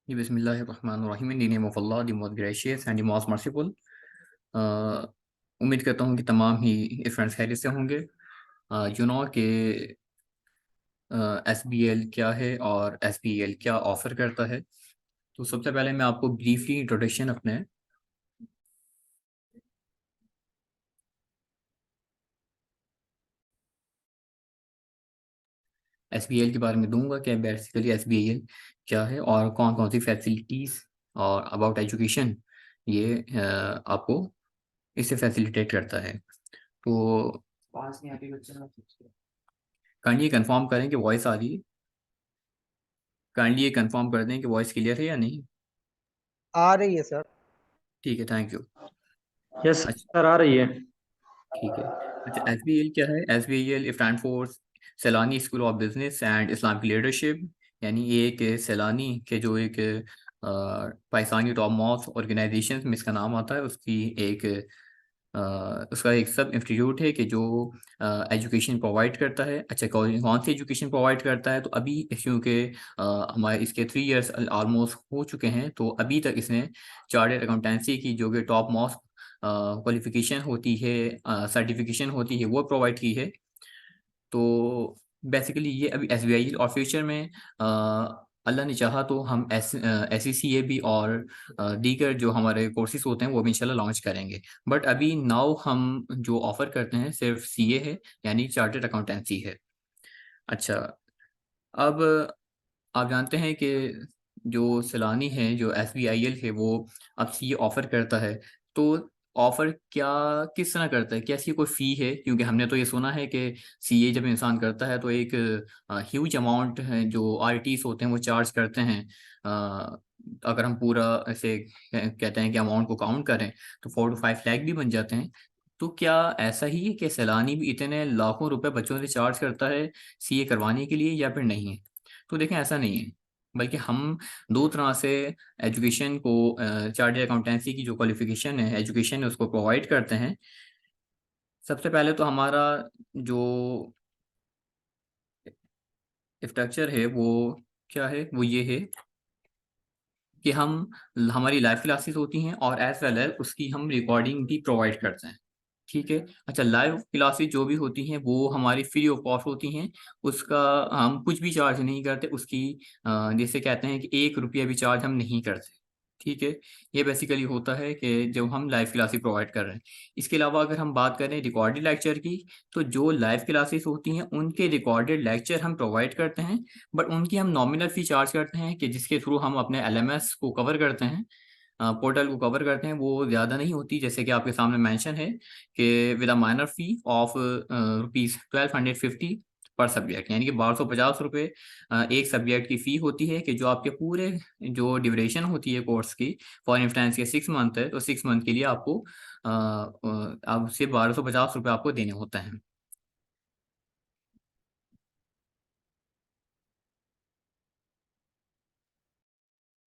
बिस्मिल्लाहिर्रहमानिर्रहीम। In the name of Allah, the most gracious and the most merciful. उम्मीद करता हूँ कि तमाम ही फ्रेंड्स खैरियत से होंगे। यू नो कि SBL क्या है और SBL क्या ऑफ़र करता है। तो सबसे पहले मैं आपको ब्रीफली इंट्रोडक्शन अपने SBL के बारे में दूंगा कि बेसिकली SBL क्या है और कौन कौन सी फैसिलिटीज़ और अबाउट एजुकेशन ये आपको इससे फैसिलिटेट करता है। तो पास में आके बच्चा काइंडली कंफर्म करें कि वॉइस आ रही है। काइंडली ये कंफर्म कर दें कि वॉइस क्लियर है या नहीं। आ रही है सर। ठीक है, थैंक यू। यस अच्छा, सर, आ रही है। ठीक है। अच्छा, SBL क्या है? SBL स्टैंड फॉर सैलानी school of business and Islamic leadership. यानी ये एक सैलानी के जो एक पाकिस्तानी टॉप मोस्ट ऑर्गेनाइजेशन में इसका नाम आता है, उसकी एक उसका एक सब इंस्टीट्यूट है कि जो एजुकेशन प्रोवाइड करता है। अच्छा, कौन कौन सी एजुकेशन प्रोवाइड करता है? तो अभी क्योंकि हमारे इसके 3 इयर्स ऑलमोस्ट हो चुके हैं, तो अभी तक इसने चार्टर्ड अकाउंटेंसी की जो कि टॉप मोस्ट क्वालिफिकेशन होती है, सर्टिफिकेशन होती है, वो प्रोवाइड की है। तो बेसिकली ये अभी SBI और फ्यूचर में अल्लाह ने चाहा तो हम SECAB और दीगर जो हमारे कोर्सेज होते हैं वो भी इंशाल्लाह लॉन्च करेंगे। बट अभी नाउ हम जो ऑफ़र करते हैं सिर्फ CA है, यानी चार्टर्ड अकाउंटेंसी है। अच्छा, अब आप जानते हैं कि जो सैलानी है, जो SBIL है, वो अब CA ऑफ़र करता है। तो ऑफ़र क्या किस तरह करता है? क्या इसकी कोई फ़ी है? क्योंकि हमने तो ये सुना है कि CA जब इंसान करता है तो एक ह्यूज अमाउंट है जो RTs होते हैं वो चार्ज करते हैं। अगर हम पूरा ऐसे कहते हैं कि अमाउंट को काउंट करें तो 4 to 5 लाख भी बन जाते हैं। तो क्या ऐसा ही है कि सैलानी भी इतने लाखों रुपए बच्चों से चार्ज करता है CA करवाने के लिए, या फिर नहीं है? तो देखें, ऐसा नहीं है, बल्कि हम दो तरह से एजुकेशन को चार्टर्ड अकाउंटेंसी की जो क्वालिफिकेशन है, एजुकेशन है, उसको प्रोवाइड करते हैं। सबसे पहले तो हमारा जो स्ट्रक्चर है वो क्या है? वो ये है कि हमारी लाइव क्लासेस होती हैं और एज वेल एज उसकी हम रिकॉर्डिंग भी प्रोवाइड करते हैं। ठीक है। अच्छा, लाइव क्लासेस जो भी होती हैं वो हमारी फ्री ऑफ कॉस्ट होती हैं। उसका हम कुछ भी चार्ज नहीं करते। उसकी जैसे कहते हैं कि 1 रुपया भी चार्ज हम नहीं करते। ठीक है। ये बेसिकली होता है कि जब हम लाइव क्लासेस प्रोवाइड कर रहे हैं। इसके अलावा अगर हम बात करें रिकॉर्डेड लेक्चर की, तो जो लाइव क्लासेस होती हैं उनके रिकॉर्डेड लेक्चर हम प्रोवाइड करते हैं, बट उनकी हम नॉमिनल फ़ी चार्ज करते हैं कि जिसके थ्रू हम अपने LMS को कवर करते हैं, पोर्टल को कवर करते हैं। वो ज़्यादा नहीं होती, जैसे कि आपके सामने मेंशन है कि with a minor fee of ₹1250 पर सब्जेक्ट, यानी कि 1250 रुपये एक सब्जेक्ट की फ़ी होती है, कि जो आपके पूरे जो ड्यूरेशन होती है कोर्स की, फॉर इंस्टेंस के 6 मंथ है तो 6 मंथ के लिए आपको अब सिर्फ 1250 रुपये आपको देने होते हैं।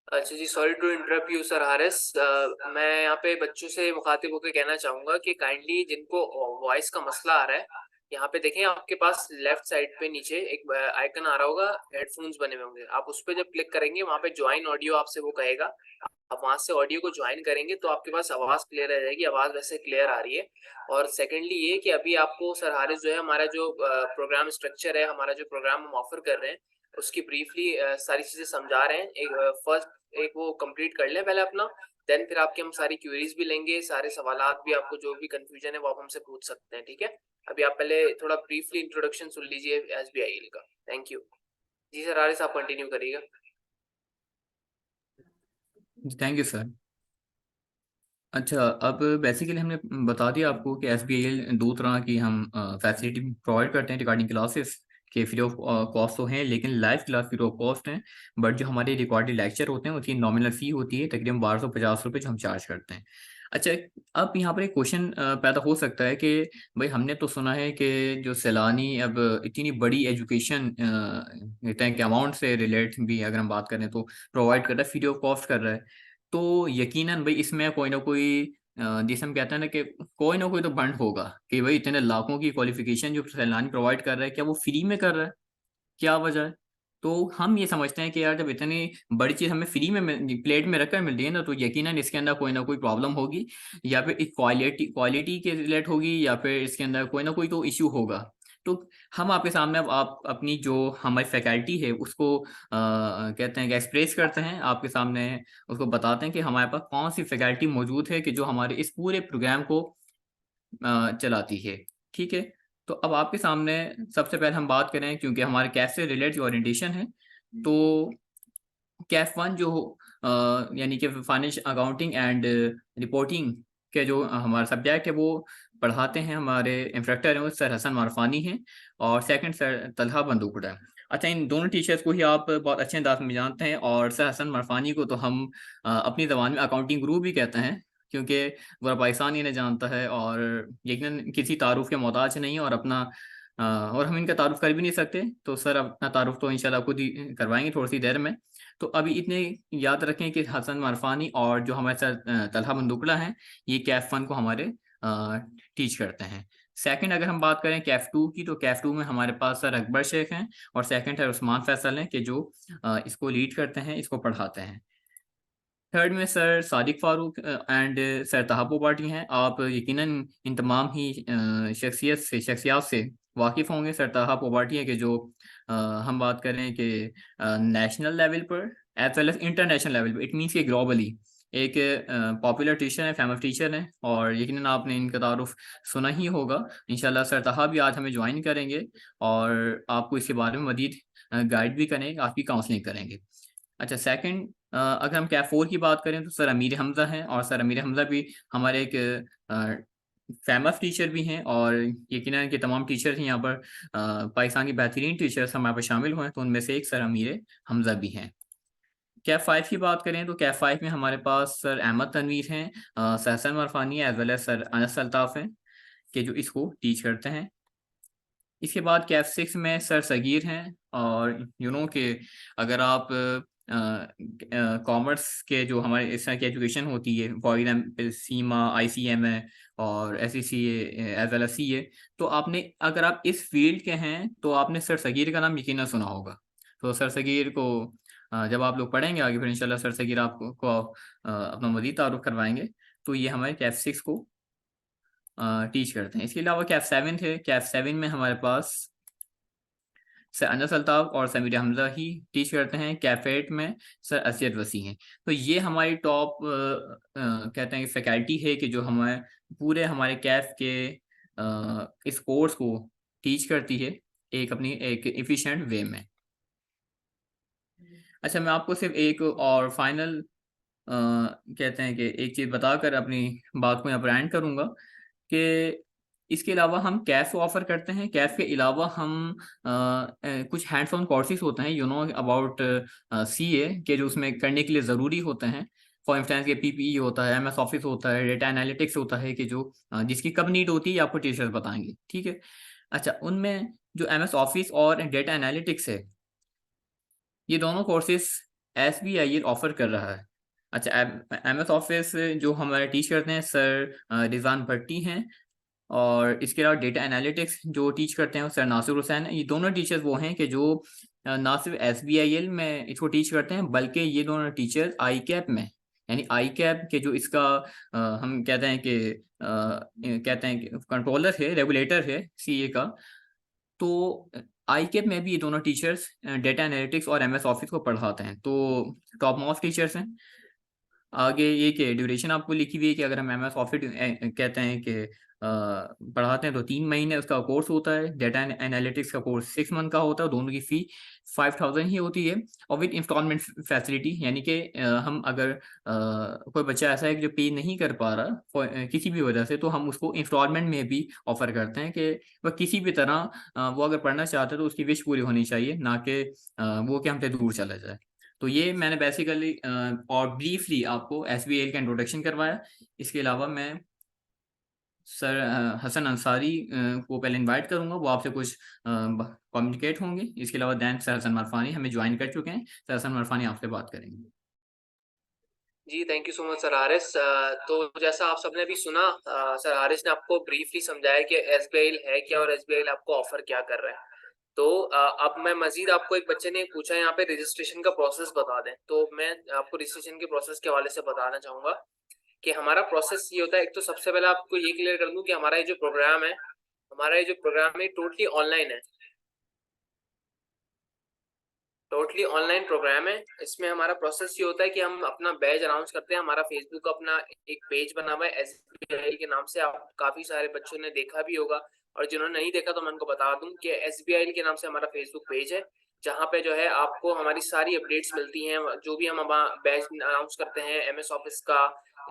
अच्छा जी, sorry to interrupt you sir Haris. मैं यहाँ पे बच्चों से मुखातिब होकर कहना चाहूँगा कि काइंडली जिनको वॉइस का मसला आ रहा है, यहाँ पे देखें आपके पास लेफ्ट साइड पे नीचे एक आइकन आ रहा होगा, हेडफोन्स बने हुए होंगे। आप उस पर जब क्लिक करेंगे वहाँ पे ज्वाइन ऑडियो आपसे वो कहेगा, आप वहाँ से ऑडियो को ज्वाइन करेंगे तो आपके पास आवाज़ क्लियर आ जाएगी। आवाज़ वैसे क्लियर आ रही है। और सेकेंडली ये कि अभी आपको सर हारिस जो है, हमारा जो प्रोग्राम स्ट्रक्चर है, हमारा जो प्रोग्राम हम ऑफर कर रहे हैं, उसकी ब्रीफली सारी चीज़ें समझा रहे हैं। एक फर्स्ट एक वो कंप्लीट कर लें पहले अपना, देन फिर आपके हम सारी क्वेरीज भी लेंगे, सारे सवालात भी, आपको जो भी कंफ्यूजन है वो आप हमसे पूछ सकते हैं। ठीक है। अभी आप पहले थोड़ा ब्रीफली इंट्रोडक्शन सुन लीजिए SBIL का। थैंक यू जी। सर हारिस, आप कंटिन्यू करिएगा। Thank you sir. अच्छा, अब बेसिकली हमने बता दिया आपको कि SBIL दो तरह की हम फैसिलिटी प्रोवाइड करते हैं रिगार्डिंग क्लासेस के। फ्री ऑफ कॉस्ट तो हैं, लेकिन live class free of cost हैं। बट जो हमारे रिकॉर्डेड लेक्चर होते हैं उसकी नॉमिनल फ़ी होती है तकरीबन 1250 रुपये जो हम चार्ज करते हैं। अच्छा, अब यहाँ पर एक क्वेश्चन पैदा हो सकता है कि भाई हमने तो सुना है कि जो सैलानी अब इतनी बड़ी एजुकेशन इतने के अमाउंट से रिलेट भी अगर हम बात करें तो प्रोवाइड कर रहा है, फ्री ऑफ कॉस्ट कर रहा है, तो यकीनन भाई इसमें कोई ना कोई जिसे हम कहते हैं ना कि कोई ना कोई तो बंड होगा कि भाई इतने लाखों की क्वालिफिकेशन जो सैलानी प्रोवाइड कर रहा है, क्या वो फ्री में कर रहा है, क्या वजह है? तो हम ये समझते हैं कि यार जब इतनी बड़ी चीज़ हमें फ्री में प्लेट में रखकर मिल रही है ना, तो यकीनन इसके अंदर कोई ना कोई प्रॉब्लम होगी, या फिर एक क्वालिटी क्वालिटी के रिलेट होगी, या फिर इसके अंदर कोई ना कोई तो इश्यू होगा। तो हम आपके सामने अब आप अपनी जो हमारी फैकल्टी है उसको कहते हैं कि एक्सप्रेस करते हैं आपके सामने, उसको बताते हैं कि हमारे पास कौन सी फैकल्टी मौजूद है कि जो हमारे इस पूरे प्रोग्राम को चलाती है। ठीक है, तो अब आपके सामने सबसे पहले हम बात करें, क्योंकि हमारे कैफ से रिलेटेड जो ओरिएंटेशन है, तो कैफ वन जो यानी कि फाइनेंस अकाउंटिंग एंड रिपोर्टिंग के जो हमारा सब्जेक्ट है वो पढ़ाते हैं, हमारे इंस्ट्रक्टर हैं वो सर हसन मारफानी हैं, और सेकंड सर तलहा बंदूकड़ा है। अच्छा, इन दोनों टीचर्स को ही आप बहुत अच्छे अंदाज में जानते हैं, और सर हसन मारफानी को तो हम अपनी ज़बान में अकाउंटिंग गुरु भी कहते हैं, क्योंकि पूरा पाकिस्तान इन्हें जानता है, और यकीनन किसी तारुफ के मोहताज नहीं है, और अपना और हम इनका तारुफ कर भी नहीं सकते, तो सर अपना तारुफ तो इंशाल्लाह खुद ही करवाएंगे थोड़ी सी देर में। तो अभी इतने याद रखें कि हसन मारफानी और जो हमारे साथ तलहा बंदुकला हैं, ये कैफ वन को हमारे टीच करते हैं। सेकंड अगर हम बात करें कैफ टू की, तो कैफ टू में हमारे पास सर अकबर शेख हैं, और सेकंड है उस्मान फैसल हैं कि जो इसको लीड करते हैं, इसको पढ़ाते हैं। थर्ड में sir Sadiq Farooq and sir तहाबो पार्टी हैं। आप यकीनन इन तमाम ही शख्सियात से वाकिफ़ होंगे। सर तहाबो पार्टी है कि जो हम बात करें कि नेशनल लेवल पर as well as international level पर, इट मीन्स कि ग्लोबली एक पॉपुलर टीचर है, फेमस टीचर हैं, और यकीनन आपने इनका तारुफ सुना ही होगा। इंशाल्लाह सर तहा भी आज हमें ज्वाइन करेंगे, और आपको इसके बारे में मज़ीद गाइड भी करेंगे, आपकी काउंसलिंग करेंगे। अच्छा, सेकंड अगर हम कैफ 4 की बात करें, तो सर अमीर हमज़ा हैं, और सर अमीर हमज़ा भी हमारे एक फेमस टीचर भी हैं, और यकीनन कि तमाम टीचर्स यहाँ पर पाकिस्तान के बेहतरीन टीचर्स हमारे पर शामिल हुए हैं, तो उनमें से एक सर अमीर हमज़ा भी हैं। कैफ 5 की बात करें, तो कैफ 5 में हमारे पास सर अहमद तनवीर हैं, sir Hasan Marfani as well as sir Anas Altaf हैं कि जो इसको टीच करते हैं। इसके बाद कैफ 6 में सर सगीर हैं, और कि अगर आप कॉमर्स के जो हमारे इस तरह की एजुकेशन होती है, फॉर एग्जाम्पल सीमा, ICM है, और SECA as well as CA, तो आपने अगर आप इस फील्ड के हैं तो आपने सर सगीर का नाम यकीनन सुना होगा। तो सर सगीर को जब आप लोग पढ़ेंगे आगे, फिर इंशाल्लाह सर सगीर आपको अपना मज़ीद तारुफ करवाएंगे। तो ये हमारे कैफ 6 को टीच करते हैं। इसके अलावा कैफ 7 थे, कैफ 7 में हमारे पास सर अनस अल्ताफ़ और समीर हमज़ा ही टीच करते हैं। कैफ 8 में सर असद वसी हैं। तो ये हमारी टॉप कहते हैं कि फैकल्टी है कि जो हमें पूरे हमारे कैफ के इस कोर्स को टीच करती है एक अपनी एक एफिशिएंट वे में। अच्छा, मैं आपको सिर्फ एक और फाइनल कहते हैं कि एक चीज़ बताकर अपनी बात को यहाँ पर एंड करूँगा कि इसके अलावा हम कैफ ऑफ़र करते हैं। कैफ के अलावा हम कुछ हैंड्स ऑन कोर्सेज़ होते हैं अबाउट CA के, जो उसमें करने के लिए ज़रूरी होते हैं। फॉर इंस्टेंस ये PPE होता है, MS ऑफ़िस होता है, डेटा एनालिटिक्स होता है कि जो जिसकी कब नीड होती है, ये आपको टीचर्स बताएँगे, ठीक है? अच्छा, उनमें जो MS ऑफ़िस और डेटा एनालिटिक्स है, ये दोनों कोर्सेज़ SBIL ऑफ़र कर रहा है। अच्छा, MS ऑफ़िस जो हमारे टीच करते हैं सर रिज़वान भट्टी हैं, और इसके अलावा डेटा एनालिटिक्स जो टीच करते हैं वो सर नासिर हुसैन हैं। ये दोनों टीचर्स वो हैं कि जो ना सिर्फ SBIL में इसको टीच करते हैं, बल्कि ये दोनों टीचर्स ICAP में, यानी ICAP के जो इसका हम कहते हैं कि कंट्रोलर है, रेगुलेटर है CA का, तो ICAP में भी ये दोनों टीचर्स डेटा एनालिटिक्स और MS ऑफिस को पढ़ाते हैं, तो टॉप मोस्ट टीचर्स हैं। आगे ये कि ड्यूरेशन आपको लिखी हुई है कि अगर हम MS ऑफिस कहते हैं कि पढ़ाते हैं तो 3 महीने उसका कोर्स होता है। डेटा एनालिटिक्स का कोर्स 6 मंथ का होता है, दोनों की फ़ी 5000 ही होती है, और विद इंस्टॉलमेंट फैसिलिटी, यानी कि हम अगर कोई बच्चा ऐसा है कि जो पे नहीं कर पा रहा किसी भी वजह से, तो हम उसको इंस्टॉलमेंट में भी ऑफ़र करते हैं कि वह किसी भी तरह वो अगर पढ़ना चाहता है तो उसकी विश पूरी होनी चाहिए, ना कि वो कि हमसे दूर चला जाए। तो ये मैंने बेसिकली और ब्रीफली आपको SBAL का इंट्रोडक्शन करवाया। इसके अलावा मैं सर हसन अंसारी को पहले इनवाइट करूंगा, वो आपसे कुछ कम्युनिकेट होंगे। इसके अलावा दैन सर हसन मरफानी हमें ज्वाइन कर चुके हैं, सर हसन मरफानी आपसे बात करेंगे। जी thank you so much sir Haris. तो जैसा आप सबने अभी सुना, सर हारिस ने आपको ब्रीफली समझाया कि SBAL है क्या और SBAL आपको ऑफर क्या कर रहा है। तो अब मैं मजीद आपको, एक बच्चे ने पूछा यहाँ पे रजिस्ट्रेशन का प्रोसेस बता दें, तो मैं आपको रजिस्ट्रेशन के प्रोसेस के हवाले से बताना चाहूंगा कि हमारा प्रोसेस ये होता है। एक तो सबसे पहले आपको ये क्लियर कर दूं कि हमारा ये जो प्रोग्राम है, टोटली ऑनलाइन है। टोटली ऑनलाइन प्रोग्राम है। इसमें हमारा प्रोसेस ये होता है कि हम अपना बैच अनाउंस करते हैं। हमारा फेसबुक अपना एक पेज बना हुआ है SBAL के नाम से, आप काफी सारे बच्चों ने देखा भी होगा, और जिन्होंने नहीं देखा तो मैं उनको बता दूं कि SBAL के नाम से हमारा फेसबुक पेज है, जहाँ पे जो है आपको हमारी सारी अपडेट्स मिलती हैं। जो भी हम बैच अनाउंस करते हैं MS ऑफिस का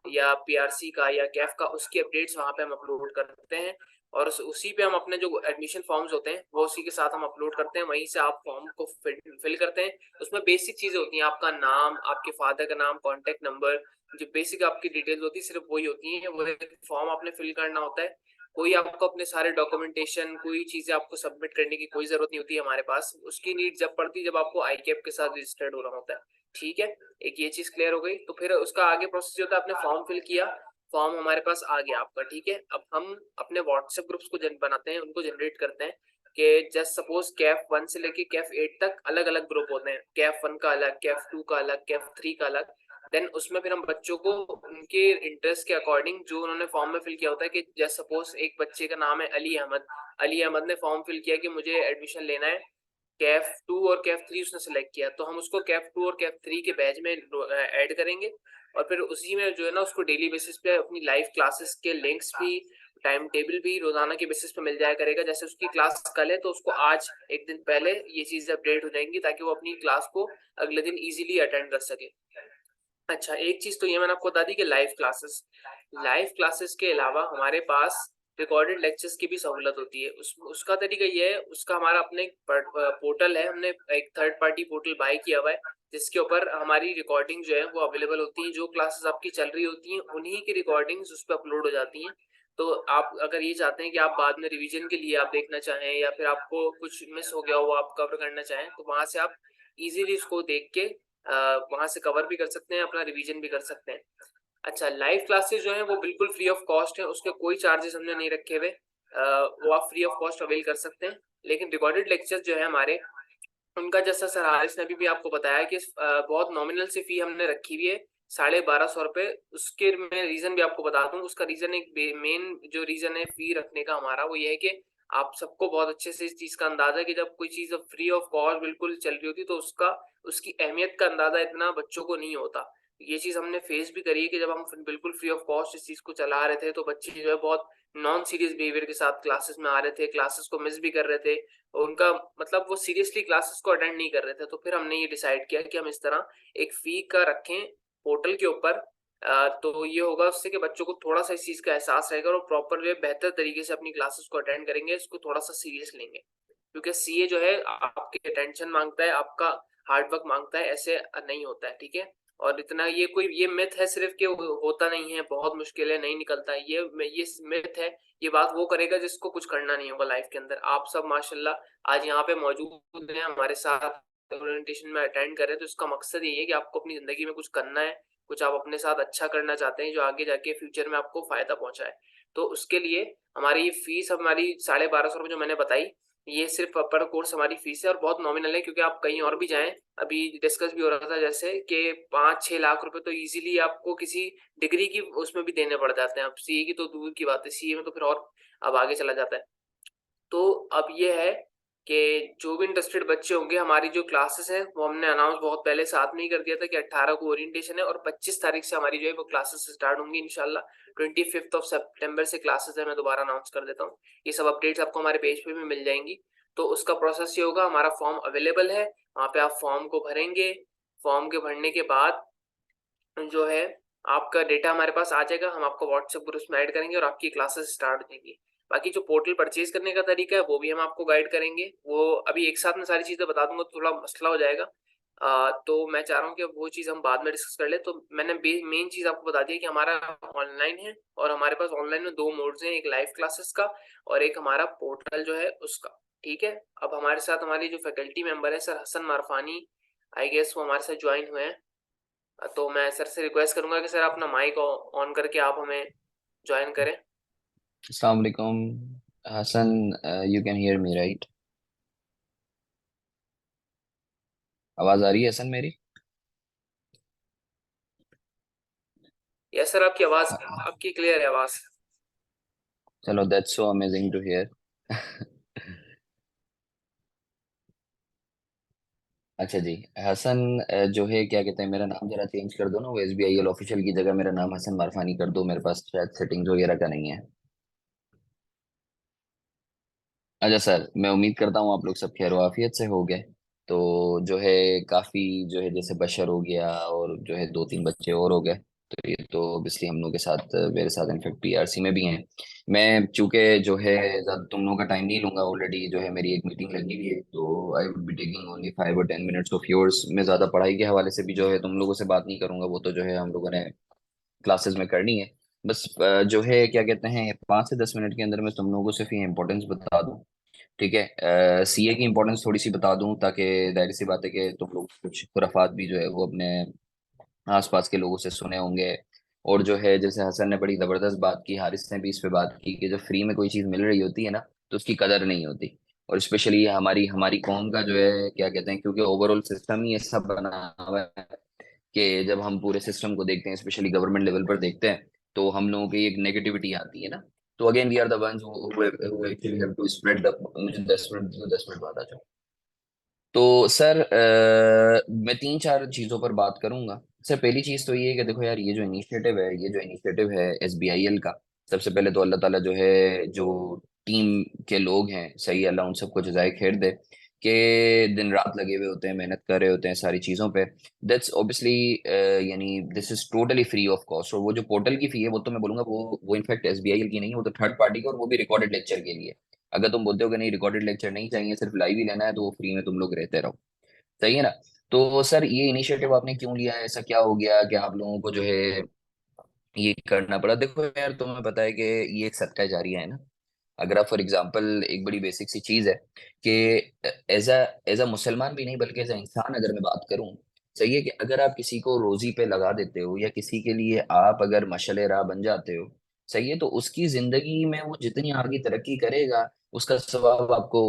या PRC का या कैफ का, उसकी अपडेट्स वहाँ पे हम अपलोड करते हैं। और उसी पे हम अपने जो एडमिशन फॉर्म्स होते हैं वो उसी के साथ हम अपलोड करते हैं। वहीं से आप फॉर्म को फिल करते हैं। उसमें बेसिक चीजें होती हैं, आपका नाम, आपके फादर का नाम, कॉन्टेक्ट नंबर, जो बेसिक आपकी डिटेल्स होती है सिर्फ वही होती है। वो फॉर्म आपने फिल करना होता है। कोई आपको अपने सारे डॉक्यूमेंटेशन, कोई चीजें आपको सबमिट करने की कोई जरूरत नहीं होती है हमारे पास। उसकी नीड जब पड़ती है जब आपको ICAP के साथ रजिस्टर्ड होना होता है। ठीक है, एक ये चीज क्लियर हो गई। तो फिर उसका आगे प्रोसेस होता है, आपने फॉर्म फिल किया, फॉर्म हमारे पास आ गया आपका। ठीक है, अब हम अपने व्हाट्सएप ग्रुप्स को बनाते हैं, उनको जनरेट करते हैं कि जस्ट सपोज कैफ 1 से लेके कैफ 8 तक अलग अलग ग्रुप होते हैं। कैफ 1 का अलग, कैफ 2 का अलग, कैफ 3 का अलग। देन उसमें फिर हम बच्चों को उनके इंटरेस्ट के अकॉर्डिंग जो उन्होंने फॉर्म में फिल किया होता है, कि जस्ट सपोज एक बच्चे का नाम है अली अहमद ने फॉर्म फिल किया कि मुझे एडमिशन लेना है कैफ 2 और कैफ 3 उसने सेलेक्ट किया, तो हम उसको कैफ 2 और कैफ 3 के बैच में ऐड करेंगे। और फिर उसी में जो है ना उसको डेली बेसिस पे अपनी लाइव क्लासेस के लिंक्स भी, टाइम टेबल भी रोजाना के बेसिस पे मिल जाया करेगा। जैसे उसकी क्लास कल है तो उसको आज एक दिन पहले ये चीजें अपडेट हो जाएंगी, ताकि वो अपनी क्लास को अगले दिन इजीली अटेंड कर सके। अच्छा, एक चीज तो ये मैंने आपको बता दी कि लाइव क्लासेस के अलावा हमारे पास रिकॉर्डेड लेक्चर्स की भी सहूलत होती है। उसका तरीका ये है, उसका हमारा अपने पोर्टल है, हमने एक थर्ड पार्टी पोर्टल बाय किया हुआ है, जिसके ऊपर हमारी रिकॉर्डिंग जो है वो अवेलेबल होती है। जो क्लासेस आपकी चल रही होती हैं उन्हीं की रिकॉर्डिंग्स उस पर अपलोड हो जाती हैं। तो आप अगर ये चाहते हैं कि आप बाद में रिवीजन के लिए आप देखना चाहें, या फिर आपको कुछ मिस हो गया हो आप कवर करना चाहें, तो वहां से आप इजीली इसको देख के वहां से कवर भी कर सकते हैं, अपना रिवीजन भी कर सकते हैं। अच्छा, लाइव क्लासेस जो है वो बिल्कुल फ्री ऑफ कॉस्ट है, उसके कोई चार्जेस हमने नहीं रखे हुए। वो आप फ्री ऑफ कॉस्ट अवेल कर सकते हैं। लेकिन रिकॉर्डेड लेक्चर्स जो है हमारे, उनका जैसा सर हारिस ने भी आपको बताया कि बहुत नॉमिनल सी फी हमने रखी हुई है, 1250 रुपए। उसके मैं रीजन भी आपको बता दूं। उसका रीजन, एक मेन जो रीजन है फी रखने का हमारा, वो ये है कि आप सबको बहुत अच्छे से इस चीज का अंदाजा है कि जब कोई चीज फ्री ऑफ कॉस्ट बिल्कुल चल रही होती तो उसकी अहमियत का अंदाजा इतना बच्चों को नहीं होता। ये चीज हमने फेस भी करी है कि जब हम बिल्कुल फ्री ऑफ कॉस्ट इस चीज को चला रहे थे तो बच्चे जो है बहुत नॉन सीरियस बिहेवियर के साथ क्लासेस में आ रहे थे, क्लासेस को मिस भी कर रहे थे, और उनका मतलब वो सीरियसली क्लासेस को अटेंड नहीं कर रहे थे। तो फिर हमने ये डिसाइड किया कि हम इस तरह एक फी का रखें पोर्टल के ऊपर। तो ये होगा उससे कि बच्चों को थोड़ा सा इस चीज का एहसास रहेगा और प्रॉपर वे बेहतर तरीके से अपनी क्लासेस को अटेंड करेंगे, इसको थोड़ा सा सीरियस लेंगे। क्योंकि सीए जो है आपकी अटेंशन मांगता है, आपका हार्ड वर्क मांगता है, ऐसे नहीं होता है। ठीक है, और इतना ये मिथ है सिर्फ कि होता नहीं है, बहुत मुश्किल है, नहीं निकलता है, ये मिथ है। ये बात वो करेगा जिसको कुछ करना नहीं होगा लाइफ के अंदर। आप सब माशाल्लाह आज यहाँ पे मौजूद हैं, हमारे साथ ओरिएंटेशन में अटेंड कर रहे हैं, तो इसका मकसद यही है कि आपको अपनी जिंदगी में कुछ करना है, कुछ आप अपने साथ अच्छा करना चाहते हैं जो आगे जाके फ्यूचर में आपको फायदा पहुंचाए। तो उसके लिए हमारी ये फीस, हमारी 1250 रुपये जो मैंने बताई, ये सिर्फ पर कोर्स हमारी फीस है, और बहुत नॉमिनल है। क्योंकि आप कहीं और भी जाएं, अभी डिस्कस भी हो रहा था जैसे कि 5-6 लाख रुपए तो इजीली आपको किसी डिग्री की उसमें भी देने पड़ जाते हैं। अब सीए की तो दूर की बात है, सीए में तो फिर और अब आगे चला जाता है। तो अब ये है कि जो भी इंटरेस्टेड बच्चे होंगे, हमारी जो क्लासेस है वो हमने अनाउंस बहुत पहले साथ में ही कर दिया था कि 18 को ओरिएंटेशन है, और 25 तारीख से हमारी जो है वो क्लासेस स्टार्ट होंगी इंशाल्लाह। 25 सितंबर से क्लासेस है, मैं दोबारा अनाउंस कर देता हूँ। ये सब अपडेट्स आपको हमारे पेज पे भी मिल जाएंगी। तो उसका प्रोसेस ये होगा, हमारा फॉर्म अवेलेबल है, वहाँ पे आप फॉर्म को भरेंगे। फॉर्म के भरने के बाद जो है आपका डेटा हमारे पास आ जाएगा, हम आपको व्हाट्सएप ग्रुप में ऐड करेंगे और आपकी क्लासेस स्टार्ट हो जाएंगी। बाकी जो पोर्टल परचेज करने का तरीका है वो भी हम आपको गाइड करेंगे। वो अभी एक साथ में सारी चीजें बता दूंगा तो थोड़ा मसला हो जाएगा। तो मैं चाह रहा हूँ कि वो चीज़ हम बाद में डिस्कस कर ले। तो मैंने मेन चीज़ आपको बता दी है कि हमारा ऑनलाइन है, और हमारे पास ऑनलाइन में 2 मोड्स हैं, एक लाइव क्लासेस का और एक हमारा पोर्टल जो है उसका। ठीक है, अब हमारे साथ हमारी जो फैकल्टी मेंबर है सर हसन मारफानी, आई गेस वो हमारे साथ ज्वाइन हुए हैं। तो मैं सर से रिक्वेस्ट करूंगा कि सर अपना माइक ऑन करके आप हमें ज्वाइन करें। अस्सलाम वालेकुम Hasan, you can hear me right? आवाज आ रही है हसन मेरी? यस सर, आपकी आवाज़ हाँ, आपकी क्लियर है आवाज़। चलो that's so amazing to hear. अच्छा जी, हसन जो है क्या कहते हैं, मेरा नाम जरा चेंज कर दो ना, वो SBIL ऑफिशियल की जगह मेरा नाम हसन मारफानी कर दो, मेरे पास शायद सेटिंग्स वगैरह का नहीं है। अच्छा सर, मैं उम्मीद करता हूँ आप लोग सब खैर आफियत से हो गए। तो जो है काफ़ी जो है जैसे बशर हो गया और जो है दो तीन बच्चे और हो गए, तो ये तो ऑब्वियसली हम लोग के साथ मेरे साथ इनफेक्ट PRC में भी हैं। मैं चूंकि जो है ज़्यादा तुम लोगों का टाइम नहीं लूंगा, ऑलरेडी जो है मेरी एक मीटिंग लगी हुई है, तो आई वुड बी टेकिंग ओनली 5 और 10 मिनट्स ऑफ योर्स। मैं ज़्यादा पढ़ाई के हवाले से भी जो है तुम लोगों से बात नहीं करूंगा, वो तो जो है हम लोगों ने क्लासेस में करनी है। बस जो है क्या कहते हैं 5 से 10 मिनट के अंदर मैं तुम लोगों को सिर्फ ये इंपॉर्टेंस बता दूं। ठीक है, CA की इंपॉर्टेंस थोड़ी सी बता दूं, ताकि जाहिर सी बात है कि तुम लोग कुछ खुराफात भी जो है वो अपने आसपास के लोगों से सुने होंगे। और जो है जैसे हसन ने बड़ी जबरदस्त बात की, हारिस ने भी इस पे बात की कि जब फ्री में कोई चीज़ मिल रही होती है ना, तो उसकी कदर नहीं होती। और स्पेशली हमारी हमारी कौम का जो है क्या कहते हैं, क्योंकि ओवरऑल सिस्टम ही ऐसा बना हुआ है कि जब हम पूरे सिस्टम को देखते हैं, स्पेशली गवर्नमेंट लेवल पर देखते हैं, तो हम लोगों की एक नेगेटिविटी आती है ना। तो again we are the ones who actually have to spread the, मुझे 10 मिनट बाद आ जाओ। तो सर मैं तीन चार चीज़ों पर बात करूंगा। सर पहली चीज़ तो ये है कि देखो यार, ये जो इनिशिएटिव है SBIL का, सबसे पहले तो अल्लाह ताला जो है, जो टीम के लोग हैं, सही अल्लाह उन सबको जज़ाए खैर दे, कि दिन रात लगे हुए होते हैं, मेहनत कर रहे होते हैं सारी चीज़ों पे। दैट्स ऑब्वियसली यानी this is totally free of cost. और वो जो पोर्टल की फ़ी है वो तो मैं बोलूंगा वो इनफैक्ट SBIL की नहीं है, वो तो थर्ड पार्टी का, और वो भी रिकॉर्डेड लेक्चर के लिए। अगर तुम बोलते हो कि नहीं रिकॉर्डेड लेक्चर नहीं चाहिए, सिर्फ लाइव ही लेना है, तो वो फ्री में तुम लोग रहते रहो। सही है ना? तो सर ये इनिशिएटिव आपने क्यों लिया है? ऐसा क्या हो गया कि आप लोगों को जो है ये करना पड़ा? देखो यार, तुम्हें पता है कि ये एक सदका जारिया है ना। अगर आप फॉर एग्जांपल, एक बड़ी बेसिक सी चीज है कि एज अ मुसलमान भी नहीं बल्कि एज अ इंसान अगर मैं बात करूं, सही है कि अगर आप किसी को रोजी पे लगा देते हो या किसी के लिए आप अगर मशले राह बन जाते हो, सही है, तो उसकी जिंदगी में वो जितनी आगे तरक्की करेगा, उसका सवाब आपको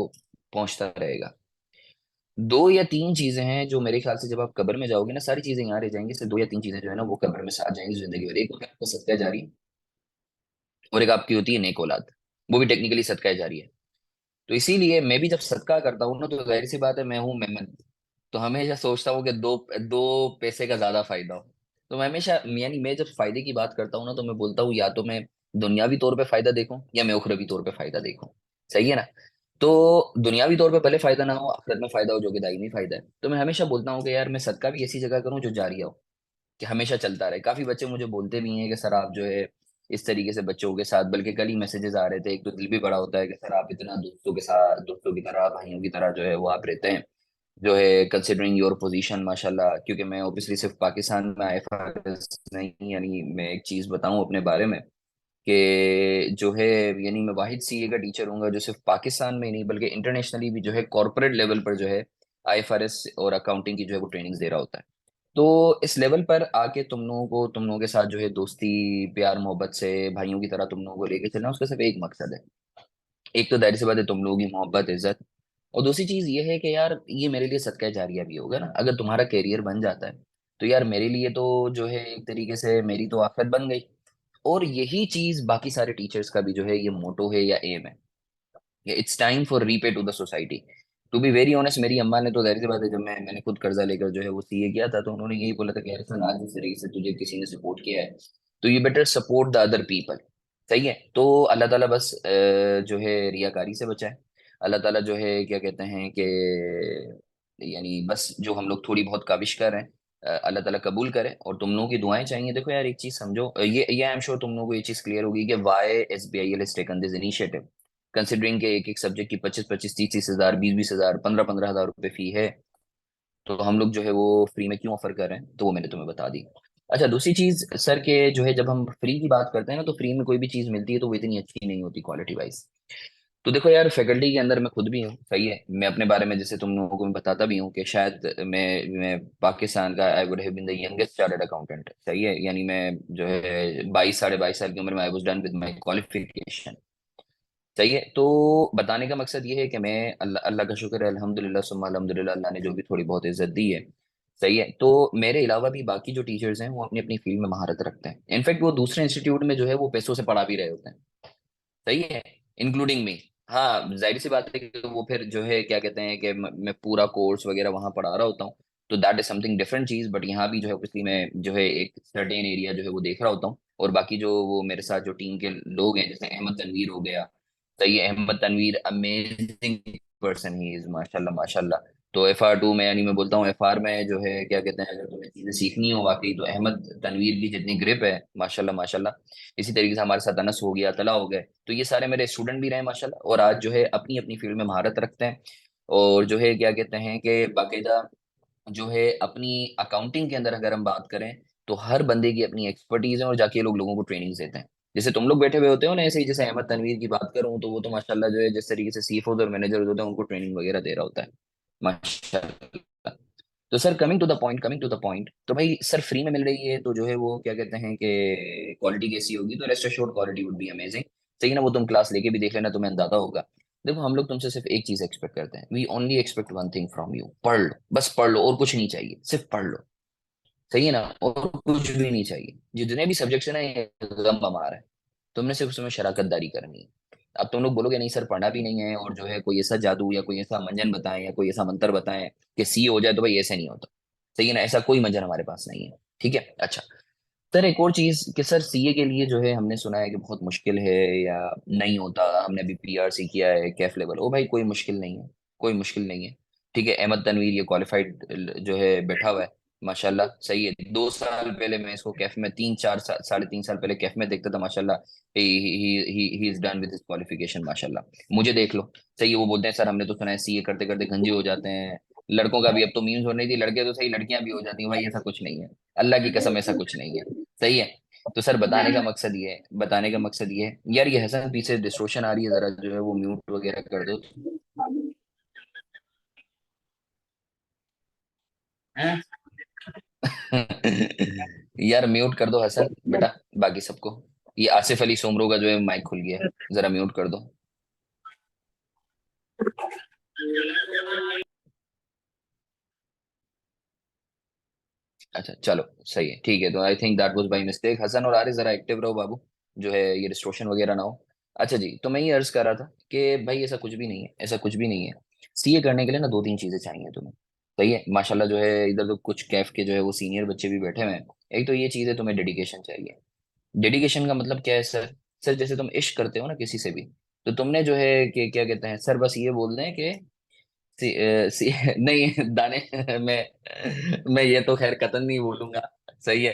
पहुंचता रहेगा। दो या तीन चीजें हैं जो मेरे ख्याल से जब आप कब्र में जाओगे ना, सारी चीजें यहाँ रह जाएंगी, सिर्फ दो या तीन चीजें जो है ना वो कब्र में साथ जाएंगी जिंदगी भर। एक होता है आपका सदका जारी, और एक आपकी होती है नेक औलाद, वो भी टेक्निकली सदका जारी है। तो इसीलिए मैं भी जब सदका करता हूँ ना, तो जाहिर सी बात है मैं हूँ मेहमान, तो हमेशा सोचता हूँ कि दो दो पैसे का ज्यादा फायदा हो। तो मैं हमेशा, यानी मैं जब फायदे की बात करता हूँ ना, तो मैं बोलता हूँ या तो मैं दुनियावी तौर पे फायदा देखूं या मैं उखरवी तौर पे फायदा देखूं। सही है ना? तो दुनियावी तौर पे भले फायदा ना हो, आखिरत में फायदा हो, जो कि दायमी फायदा है। तो मैं हमेशा बोलता हूँ कि यार मैं सदका भी ऐसी जगह करूँ जो जारिया हो, कि हमेशा चलता रहे। काफी बच्चे मुझे बोलते भी हैं कि सर आप जो है इस तरीके से बच्चों के साथ, बल्कि कल ही मैसेजेस आ रहे थे, एक तो दिल भी बड़ा होता है कि सर आप इतना दोस्तों के साथ, दोस्तों की तरह, भाइयों की तरह जो है वो आप रहते हैं, जो है कंसिडरिंग योर पोजीशन माशाल्लाह। क्योंकि मैं ऑब्वियसली सिर्फ पाकिस्तान में IFRS नहीं, यानी मैं एक चीज़ बताऊं अपने बारे में कि जो है, यानी मैं वाहिद CA का टीचर हूँ जो सिर्फ पाकिस्तान में ही नहीं बल्कि इंटरनेशनली भी जो है कॉर्पोरेट लेवल पर जो है IFRS और अकाउंटिंग की जो है वो ट्रेनिंग्स दे रहा होता है। तो इस लेवल पर आके तुम लोगों के साथ जो है दोस्ती, प्यार मोहब्बत से भाइयों की तरह तुम लोगों को लेके चलना, उसका सिर्फ एक मकसद है। एक तो जाहिर सी बात है तुम लोगों की मोहब्बत, इज्जत। और दूसरी चीज ये है कि यार ये मेरे लिए सदका जारिया भी होगा ना, अगर तुम्हारा करियर बन जाता है, तो यार मेरे लिए तो जो है एक तरीके से मेरी तो आखिरत बन गई। और यही चीज बाकी सारे टीचर्स का भी जो है ये मोटो है या एम है, it's time for repay to the society. To be very honest, मेरी अम्मा ने तो जाहिर सी बात है, जब मैंने खुद कर्जा लेकर जो है वो CA किया था, तो उन्होंने यही बोला था कि यार आज जिस तरीके से तुझे किसी ने सपोर्ट किया है, तो you better support the other people. सही है, तो अल्लाह ताला बस जो है रियाकारी से बचाए। अल्लाह ताला जो है क्या कहते हैं कि यानी बस जो हम लोग थोड़ी बहुत काविश कर रहे हैं, अल्लाह ताला कबूल करे, और तुम लोगों की दुआएं चाहिए। देखो यार एक चीज समझो, ये आई एम श्योर तुम लोगों को ये चीज क्लियर होगी कि why SBIL has taken this initiative, considering के एक एक सब्जेक्ट की 25-25, 30-30 हजार, 20-20 हजार, 15-15 हजार रुपए फी है। तो हम लोग जो है वो फ्री में क्यों ऑफर कर रहे हैं, तो वो मैंने तुम्हें बता दी। अच्छा, दूसरी चीज सर के जो है, जब हम फ्री की बात करते हैं ना, तो फ्री में कोई भी चीज मिलती है तो वो इतनी अच्छी नहीं होती क्वालिटी वाइज। तो देखो यार, फैकल्टी के अंदर मैं खुद भी हूँ, सही है। मैं अपने बारे में जैसे तुम लोगों को मैं बताता भी हूँ कि शायद मैं पाकिस्तान का I would have been the youngest chartered accountant, सही है। यानी मैं जो है 22 साढ़े 22 साल की उम्र में I was done with my qualification, सही है। तो बताने का मकसद ये है कि मैं अल्लाह अल्लाह का शुक्र है, अल्हम्दुलिल्लाह सुम्मा अल्हम्दुलिल्लाह, अल्लाह ने जो भी थोड़ी बहुत इज्जत दी है, सही है। तो मेरे अलावा भी बाकी जो टीचर्स हैं वो अपनी अपनी फील्ड में महारत रखते हैं। इनफैक्ट वो दूसरे इंस्टीट्यूट में जो है वो पैसों से पढ़ा भी रहे होते हैं, सही है, इंक्लूडिंग मी। हाँ, जाहिर सी बात है कि वो फिर जो है क्या कहते हैं कि मैं पूरा कोर्स वगैरह वहां पढ़ा रहा होता हूँ, तो दैट इज समथिंग डिफरेंट चीज। बट यहाँ भी जो है ऑब्वियसली मैं जो है एक सर्टेन एरिया जो है वो देख रहा होता हूँ। और बाकी जो वो मेरे साथ जो टीम के लोग हैं, जैसे अहमद तनवीर हो गया, सही है। Ahmed Tanveer amazing person he is, माशाल्लाह माशाल्लाह। तो FR2 में, यानी मैं बोलता हूँ FR में जो है क्या कहते हैं, अगर तुम्हें चीजें सीखनी हो वाकई, तो अहमद तनवीर की जितनी ग्रिप है, माशाल्लाह माशाल्लाह। इसी तरीके से हमारे साथ अनस हो गया, तला हो गए, तो ये सारे मेरे स्टूडेंट भी रहे माशाल्लाह, और आज जो है अपनी अपनी फील्ड में महारत रखते हैं। और जो है क्या कहते हैं कि बाकायदा जो है अपनी अकाउंटिंग के अंदर अगर हम बात करें, तो हर बंदे की अपनी एक्सपर्टीज है, और जाके ये लोग लोगों को ट्रेनिंग देते हैं। जैसे तुम लोग बैठे हुए होते हो ना, ऐसे ही जैसे अहमद तनवीर की बात करूं, तो वो तो माशाल्लाह जो है जिस तरीके से CFOs और मैनेजर होते हैं उनको ट्रेनिंग वगैरह दे रहा होता है, माशाल्लाह। तो sir, coming to the point, तो भाई सर फ्री में मिल रही है तो जो है वो क्या कहते हैं कि क्वालिटी कैसी होगी, तो rest assured quality would be amazing, सही है ना। वो तुम क्लास लेके भी देख लेना, तुम्हें अंदाजा होगा। देखो, हम लोग तुमसे सिर्फ एक चीज एक्सपेक्ट करते हैं, we only expect one thing from you, पढ़ लो, बस पढ़ लो, और कुछ नहीं चाहिए, सिर्फ पढ़ लो, सही है ना, और कुछ भी नहीं चाहिए। जितने भी सब्जेक्ट्स है ना, ये गम बमार है, तुमने सिर्फ उसमें शराकत दारी करनी है। अब तुम लोग बोलोगे नहीं सर, पढ़ना भी नहीं है, और जो है कोई ऐसा जादू या कोई ऐसा मंजन बताएं या कोई ऐसा मंत्र बताएं कि सी हो जाए, तो भाई ऐसे नहीं होता, सही है ना, ऐसा कोई मंजन हमारे पास नहीं है, ठीक है। अच्छा सर, एक और चीज कि सर CA के लिए जो है हमने सुना है कि बहुत मुश्किल है या नहीं होता, हमने अभी PRC किया है कैफ लेवल, ओ भाई कोई मुश्किल नहीं है, कोई मुश्किल नहीं है, ठीक है। अहमद तनवीर ये क्वालिफाइड जो है बैठा हुआ है, माशाल्लाह, सही है। 2 साल पहले मैं इसको कैफ में, 3 4 साढ़े 3 साल पहले कैफ में देखता था, माशाल्लाह। He is done with his qualification, माशाल्लाह। मुझे देख लो, सही है। वो बोलते हैं सर हमने तो सुना है CA करते करते गंजे हो जाते हैं, लड़कों का भी अब तो मीम्स हो रही थी, लड़के तो सही, लड़कियां भी हो जाती हैं, भाई ऐसा कुछ नहीं है, अल्लाह की कसम ऐसा कुछ नहीं है, सही है। तो सर बताने का मकसद ये है यार, ये हसन पीछे डिस्टोर्शन आ रही है, जरा जो है वो म्यूट वगैरह कर दो। यार म्यूट कर दो हसन बेटा, बाकी सबको। ये आसिफ अली सोमरो का जो है माइक खुल गया है, जरा म्यूट कर दो। अच्छा चलो, सही है, ठीक है। तो I think that was by mistake. Hasan और आरिस जरा एक्टिव रहो बाबू, जो है ये डिस्टोर्शन वगैरह ना हो। अच्छा जी, तो मैं ये अर्ज कर रहा था कि भाई ऐसा कुछ भी नहीं है, ऐसा कुछ भी नहीं है। CA करने के लिए ना 2 3 चीजें चाहिए तुम्हें, सही है। माशाल्लाह जो है इधर तो कुछ कैफ के जो है वो सीनियर बच्चे भी बैठे हुए हैं। एक तो ये चीज है, तुम्हें डेडिकेशन चाहिए। डेडिकेशन का मतलब क्या है सर? सर जैसे तुम इश्क करते हो ना किसी से भी, तो तुमने जो है कि क्या कहते हैं सर, बस ये बोल दें कि नहीं दाने, मैं ये तो खैर कतन नहीं बोलूंगा, सही है।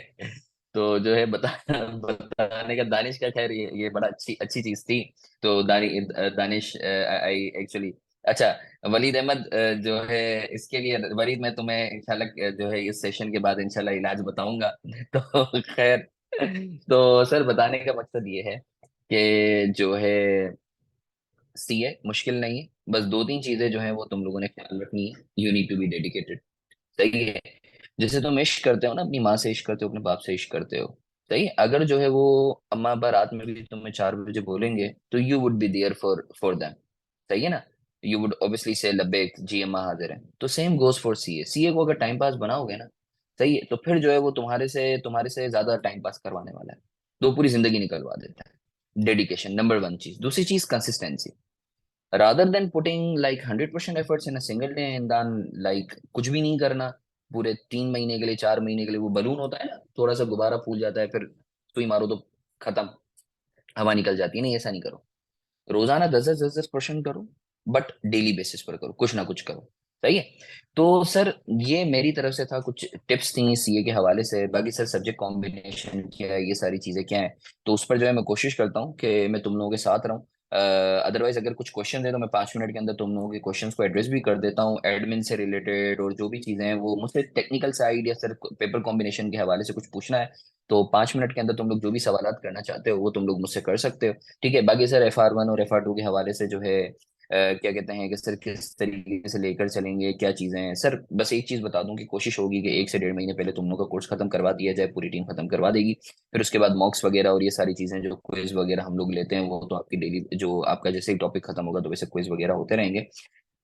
तो जो है बताने का, दानिश का खैर ये बड़ा अच्छी अच्छी चीज थी। तो दानिश आई एक्चुअली, अच्छा, वलीद अहमद जो है, इसके लिए वलीद मैं तुम्हें इंशाल्लाह जो है इस सेशन के बाद इंशाल्लाह इलाज बताऊंगा। तो खैर, तो सर बताने का मकसद ये है कि जो है CA मुश्किल नहीं है, बस 2 3 चीजें जो है वो तुम लोगों ने ख्याल रखनी है। You need to be dedicated, सही है। जैसे तुम इश्क करते हो ना, अपनी माँ से इश्क करते हो, अपने बाप से इश्क करते हो, सही है। अगर जो है वो अम्मा अब्बा रात में भी तुम्हें 4 बजे बोलेंगे, तो you would be there for them, सही है ना। यू वुड ऑब्वियसली से लब्बैक जी अम्मा हाजिर है। तो सेम गोज फॉर CA को अगर टाइम पास बनाओगे ना, सही है, तो फिर जो है वो तुम्हारे से ज्यादा टाइम पास करवाने वाला है, तो पूरी जिंदगी निकलवा देता है। डेडिकेशन नंबर 1 चीज। दूसरी चीज consistency, rather than putting like 100% efforts in a single day and then like कुछ भी नहीं करना पूरे 3 महीने के लिए, 4 महीने के लिए, वो बलून होता है ना, थोड़ा सा गुब्बारा फूल जाता है, फिर सुई मारो तो खत्म, हवा निकल जाती है, नहीं ऐसा नहीं करो। रोजाना 10 10 10 10% करो, बट डेली बेसिस पर करो, कुछ ना कुछ करो, सही है। तो सर ये मेरी तरफ से था, कुछ टिप्स थी CA के हवाले से। बाकी सर सब्जेक्ट कॉम्बिनेशन क्या है, ये सारी चीजें क्या है, तो उस पर जो है मैं कोशिश करता हूँ कि मैं तुम लोगों के साथ रहूँ। अदरवाइज अगर कुछ क्वेश्चन है तो मैं 5 मिनट के अंदर तुम लोगों के क्वेश्चंस को एड्रेस भी कर देता हूँ, एडमिन से रिलेटेड और जो भी चीजें हैं वो मुझसे टेक्निकल साइड या सिर्फ पेपर कॉम्बिनेशन के हवाले से कुछ पूछना है तो 5 मिनट के अंदर तुम लोग जो भी सवालात करना चाहते हो वो तुम लोग मुझसे कर सकते हो। ठीक है, बाकी सर FR1 और FR2 के हवाले से जो है क्या कहते हैं कि सर किस तरीके से लेकर चलेंगे, क्या चीजें हैं सर, बस एक चीज बता दूं कि कोशिश होगी कि 1 से 1.5 महीने पहले तुम लोग का कोर्स खत्म करवा दिया जाए, पूरी टीम खत्म करवा देगी। फिर उसके बाद मॉक्स वगैरह और ये सारी चीजें जो क्विज वगैरह हम लोग लेते हैं वो तो आपकी डेली जो आपका जैसे ही टॉपिक खत्म होगा तो वैसे क्विज वगैरह होते रहेंगे।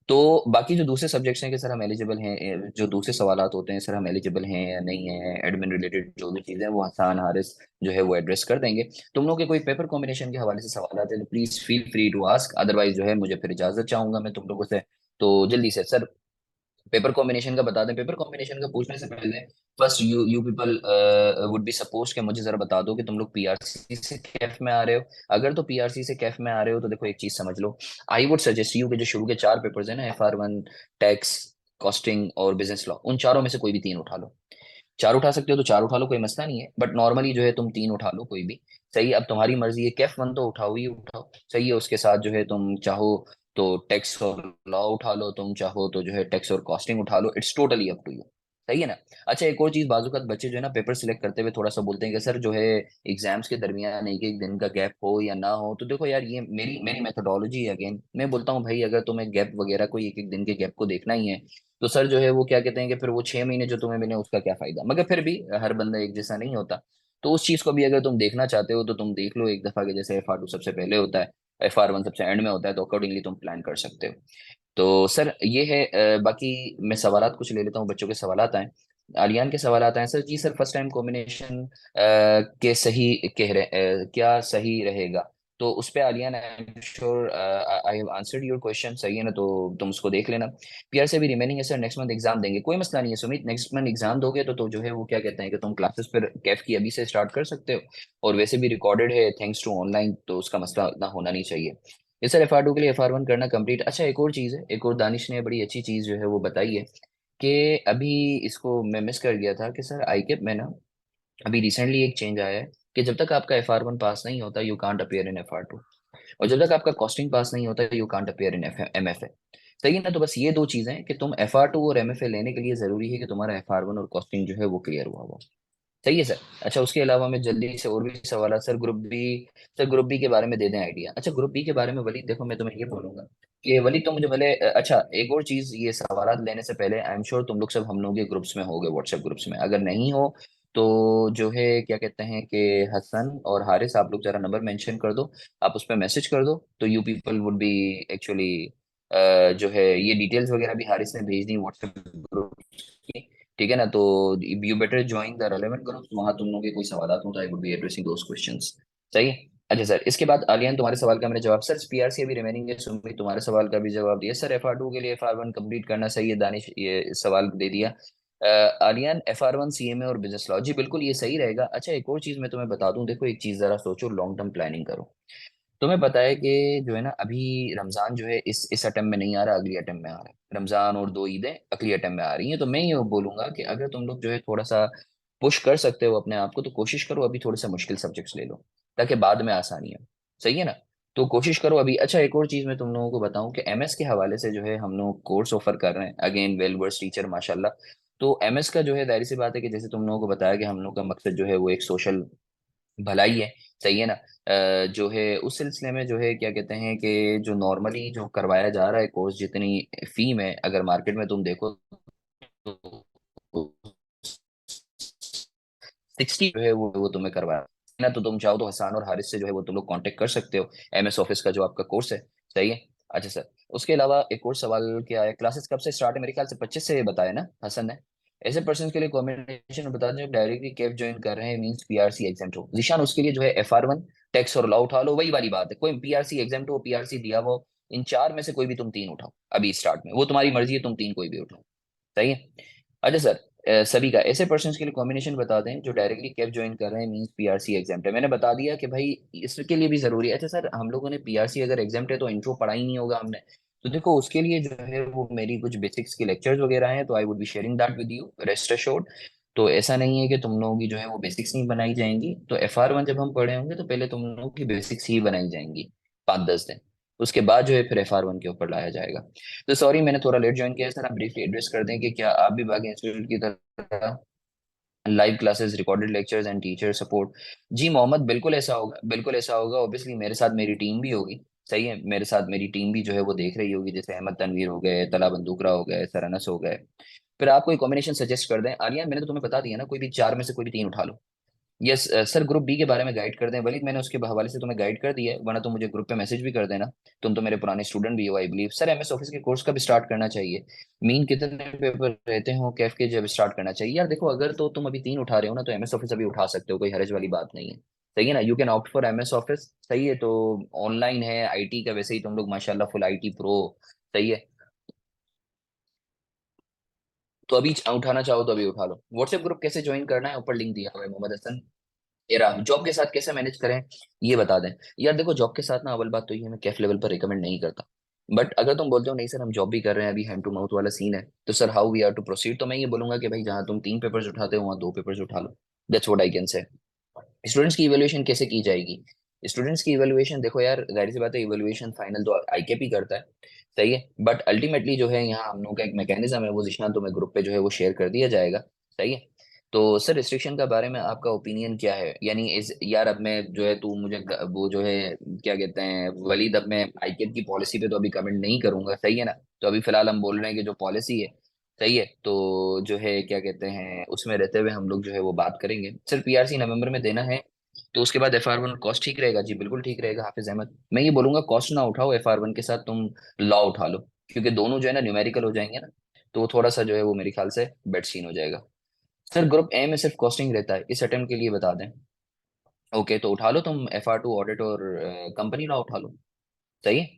तो बाकी जो दूसरे सब्जेक्ट्स हैं कि सर हम एलिजिबल हैं, जो दूसरे सवालात होते हैं सर हम एलिजिबल हैं या नहीं है, एडमिन रिलेटेड जो भी चीजें हैं वो हसान हारिस जो है वो एड्रेस कर देंगे। तुम लोग के कोई पेपर कॉम्बिनेशन के हवाले से सवाल आते हैं तो please feel free to ask, otherwise जो है मुझे फिर इजाजत चाहूंगा मैं तुम लोगों से। तो जल्दी से सर पेपर कॉम्बिनेशन का बता दें। पेपर कॉम्बिनेशन का पूछने से पहले first you you people would be suppose कि मुझे जरा बता दो कि तुम लोग पीआरसी से कैफ में आ रहे हो। अगर तो पीआरसी से कैफ में आ रहे हो तो देखो एक चीज समझ लो, आई वुड सजेस्ट यू कि जो शुरू के 4 पेपर्स है ना, FR1, टैक्स, कॉस्टिंग और बिजनेस लॉ, उन चारों में से कोई भी 3 उठा लो। 4 उठा सकते हो तो 4 उठा लो, कोई मसला नहीं है, बट नॉर्मली जो है तुम 3 उठा लो कोई भी। सही है, अब तुम्हारी मर्जी है, कैफ 1 तो उठाओ ही उठाओ। सही है, उसके साथ जो है तुम चाहो तो टैक्स और लॉ उठा लो, तुम चाहो तो जो है टैक्स और कॉस्टिंग उठा लो, it's totally up to you. सही है ना। अच्छा एक और चीज, बाजूकात बच्चे जो है ना पेपर सिलेक्ट करते हुए थोड़ा सा बोलते हैं कि सर जो है एग्जाम्स के दरमियान एक एक दिन का गैप हो या ना हो, तो देखो यार ये मेरी मेरी मेथोडोलॉजी है। अगेन मैं बोलता हूँ भाई अगर तुम्हें गैप वगैरह कोई एक एक दिन के गैप को देखना ही है तो सर जो है वो क्या कहते हैं कि फिर वो 6 महीने जो तुम्हें मिले उसका क्या फायदा, मगर फिर भी हर बंदा एक जैसा नहीं होता। तो उस चीज को भी अगर तुम देखना चाहते हो तो तुम देख लो एक दफा के, जैसे FR2 सबसे पहले होता है, FR1 सबसे एंड में होता है, तो अकॉर्डिंगली तुम प्लान कर सकते हो। तो सर ये है बाकी मैं सवालात कुछ ले लेता हूँ, बच्चों के सवालात आए। आलियान के सवालात आए सर जी। सर फर्स्ट टाइम कॉम्बिनेशन के सही कह रहे क्या सही रहेगा, तो उस पे आलियान आई am sure I have answered your question. सही है ना, तो तुम उसको देख लेना। पीआर से भी रिमेनिंग है सर, नेक्स्ट मंथ एग्जाम देंगे, कोई मसला नहीं है सुमित, नेक्स्ट मंथ एग्जाम दोगे तो जो है वो क्या कहते हैं कि तुम क्लासेस पर कैफ की अभी से स्टार्ट कर सकते हो, और वैसे भी रिकॉर्डेड है थैंक्स टू ऑनलाइन, तो उसका मसला इतना होना नहीं चाहिए। ये सर FR2 के लिए FR1 करना कंप्लीट। अच्छा एक और चीज़ है, एक और दानिश ने बड़ी अच्छी चीज़ जो है वो बताई है कि अभी इसको मैं मिस कर गया था कि सर ICAP में ना अभी रिसेंटली एक चेंज आया है कि जब तक आपका FR1 पास नहीं होता you can't appear in FR2, और जब तक आपका कॉस्टिंग पास नहीं होता you can't appear in MFA। सही है ना, तो बस ये 2 चीजें हैं कि तुम FR2 और MFA लेने के लिए जरूरी है कि तुम्हारा FR1 और कॉस्टिंग जो है वो क्लियर हुआ हो। सही है सर। अच्छा उसके अलावा मैं जल्दी से और भी सवाल है सर, ग्रुप बी के बारे में दे दें आइडिया। अच्छा ग्रुप बी के बारे में वली देखो मैं तुम्हें ये बोलूंगा कि वली तो मुझे भले अच्छा एक और चीज, ये सवाल लेने से पहले आई एम श्योर तुम लोग सब हम लोग के ग्रुप्स में होगे, व्हाट्सएप ग्रुप्स में, अगर नहीं हो तो जो है क्या कहते हैं कि हसन और हारिस आप लोग जरा नंबर मेंशन कर दो, आप उस पर मैसेज कर दो तो you people would be actually जो है ये डिटेल्स वगैरह भी हारिस ने भेज दी व्हाट्सएप ग्रुप की। ठीक है ना, तो you better join the relevant groups, वहां तुम लोगों के कोई सवाल हो तो आई would B addressing those questions. सही है। अच्छा सर इसके बाद आलियान तुम्हारे सवाल का मैंने जवाब, सर पीआरसी अभी रिमेनिंग है, सुमित तुम्हारे सवाल का भी जवाब दिया सर, FR2 के लिए FR1 कंप्लीट करना सही है, दानिश ये सवाल दे दिया। आलियान FR1 CMA और बिजनेस लॉ, जी बिल्कुल ये सही रहेगा। अच्छा एक और चीज मैं तुम्हें बता दूं, देखो एक चीज जरा सोचो, लॉन्ग टर्म प्लानिंग करो। तुम्हें पता है कि जो है ना अभी रमजान जो है इस अटेम्प्ट में नहीं आ रहा, अगली अटेम्प्ट में आ रहा है, रमजान और 2 ईदें अगली अटेम्प्ट में आ रही हैं, तो मैं ये बोलूंगा कि अगर तुम लोग जो है थोड़ा सा पुश कर सकते हो अपने आप को तो कोशिश करो अभी थोड़े से मुश्किल सब्जेक्ट्स ले लो ताकि बाद में आसानी हो। सही है ना, तो कोशिश करो अभी। अच्छा एक और चीज मैं तुम लोगों को बताऊं कि MS के हवाले से जो है हम लोग कोर्स ऑफर कर रहे हैं, अगेन वेल वर्स टीचर माशाल्लाह। तो MS का जो है जाहिर सी बात है कि जैसे तुम लोगों को बताया कि हम लोग का मकसद जो है वो एक सोशल भलाई है। सही है ना, जो है उस सिलसिले में जो है क्या कहते हैं कि जो नॉर्मली जो करवाया जा रहा है कोर्स, जितनी फी में अगर मार्केट में तुम देखो तो 60 जो है वो तुम्हें करवाया ना, तो तुम चाहो तो हसान और हारिस से जो है वो तुम लोग कांटेक्ट कर सकते हो, MS ऑफिस का जो आपका कोर्स है। सही है। अच्छा सर उसके अलावा एक और सवाल क्या है, क्लासेस कब से स्टार्ट है, मेरे ख्याल से 25 से बताया ना हसन ने। ऐसे पर्सन के लिए कॉम्बिनेशन बता दें जो डायरेक्टली कैफ ज्वाइन कर रहे हैं, मींस पीआरसी एग्जाम हो, जीशान उसके लिए जो है FR1 टैक्स और लॉ उठा लो, वही वाली बात है, कोई पीआरसी एग्जाम हो, पीआरसी दिया हो, इन 4 में से कोई भी तुम 3 उठाओ अभी स्टार्ट में, वो तुम्हारी मर्जी है, तुम 3 कोई भी उठाओ। सही है। अच्छा सर सभी का ऐसे पर्सन के लिए कॉम्बिनेशन बता दें जो डायरेक्टली कैफ ज्वाइन कर रहे हैं, मींस पीआरसी एग्जाम है, मैंने बता दिया कि भाई इसके लिए भी जरूरी है। अच्छा सर हम लोगों ने पीआरसी अगर एग्जाम है तो इंट्रो पढ़ा ही नहीं होगा हमने, तो देखो उसके लिए जो है वो मेरी कुछ बेसिक्स के लेक्चर्स वगैरह हैं, तो आई would be sharing that with you, rest assured. तो ऐसा नहीं है कि तुम लोगों की जो है वो बेसिक्स नहीं बनाई जाएंगी, तो FR1 जब हम पढ़े होंगे तो पहले तुम लोगों की बेसिक्स ही बनाई जाएंगी। 5-10 दिन। उसके बाद जो है फिर FR1 के ऊपर लाया जाएगा। तो सॉरी मैंने थोड़ा लेट ज्वाइन किया सर, आप ब्रीफली एड्रेस कर दें कि क्या आप भी बाकी इंस्टीट्यूट की तरह live classes, recorded lectures and teacher support? जी मोहम्मद, बिल्कुल ऐसा होगा, बिल्कुल ऐसा होगा। ऑब्वियसली मेरे साथ मेरी टीम भी होगी, सही है, मेरे साथ मेरी टीम भी जो है वो देख रही होगी, जैसे अहमद तनवीर हो गए, तला बंदूकरा हो गए, सर अनस हो गए। फिर आप कोई कॉम्बिनेशन सजेस्ट कर दें। आर्या मैंने तो तुम्हें बता दिया ना, कोई भी 4 में से कोई भी 3 उठा लो। यस सर, ग्रुप बी के बारे में गाइड कर दें। वलीद मैंने उसके हवाले से तुम्हें गाइड कर दिया है, वरना तुम मुझे ग्रुप पे मैसेज भी कर देना। तुम तो मेरे पुराने स्टूडेंट भी हो I believe. Sir MS office के कोर्स कब स्टार्ट करना चाहिए? मीन कितने पेपर रहते हो कैफ के जब स्टार्ट करना चाहिए? यार देखो, अगर तो तुम अभी 3 उठा रहे हो ना, तो MS ऑफिस अभी उठा सकते हो, कोई हरज वाली बात नहीं है। सही है ना, you can opt for MS office. सही है, तो ऑनलाइन है IT का, वैसे ही तुम लोग माशाल्लाह फुल IT प्रो। सही है, तो अभी उठाना चाहो तो अभी उठा लो। व्हाट्सएप ग्रुप कैसे ज्वाइन करना है, ऊपर लिंक दिया हुआ है मोहम्मद हसन। एरा जॉब के साथ कैसे मैनेज करें, ये बता दें। यार देखो, जॉब के साथ ना अव्वल बात तो ये मैं कैफ लेवल पर रिकमेंड नहीं करता। बट अगर तुम बोलते हो नहीं सर हम जॉब भी कर रहे हैं, अभी हैंड टू माउथ वाला सीन है, तो sir how we are to proceed, तो मैं ये बोलूंगा कि भाई जहां तुम 3 पेपर्स उठाते हो वहां 2 पेपर्स उठा लो। That's what I can say. Students की इवैल्यूएशन कैसे की जाएगी? स्टूडेंट्स की इवैल्यूएशन देखो यार, जाहिर सी बात है, इवैल्यूएशन फाइनल तो ICAP ही करता है। सही है, बट अल्टीमेटली जो है यहाँ हम लोगों का एक मैकेनिज्म है, वो जिसना तुम्हें ग्रुप पे जो है वो शेयर कर दिया जाएगा। सही है, तो सर रिस्ट्रिक्शन का बारे में आपका ओपिनियन क्या है? यानी इस यार, अब मैं जो है तू मुझे वो जो है क्या कहते हैं वलीद, अब मैं ICAP की पॉलिसी पे तो अभी कमेंट नहीं करूंगा, सही है ना। तो अभी फिलहाल हम बोल रहे हैं कि जो पॉलिसी है, सही है, तो जो है क्या कहते हैं उसमें रहते हुए हम लोग जो है वो बात करेंगे। सर PRC नवंबर में देना है, तो उसके बाद FR1 कॉस्ट ठीक रहेगा? जी बिल्कुल ठीक रहेगा हाफिज अहमद। मैं ये बोलूंगा कॉस्ट ना उठाओ, FR1 के साथ तुम लॉ उठा लो, क्योंकि दोनों जो है ना न्यूमेरिकल हो जाएंगे ना, तो वो थोड़ा सा जो है वो मेरे ख्याल से बेड सीन हो जाएगा। सर ग्रुप A में सिर्फ कॉस्टिंग रहता है, इस अटेम्प्ट के लिए बता दें। ओके, तो उठा लो तुम FR2 ऑडिट और कंपनी लॉ उठा लो। सही है।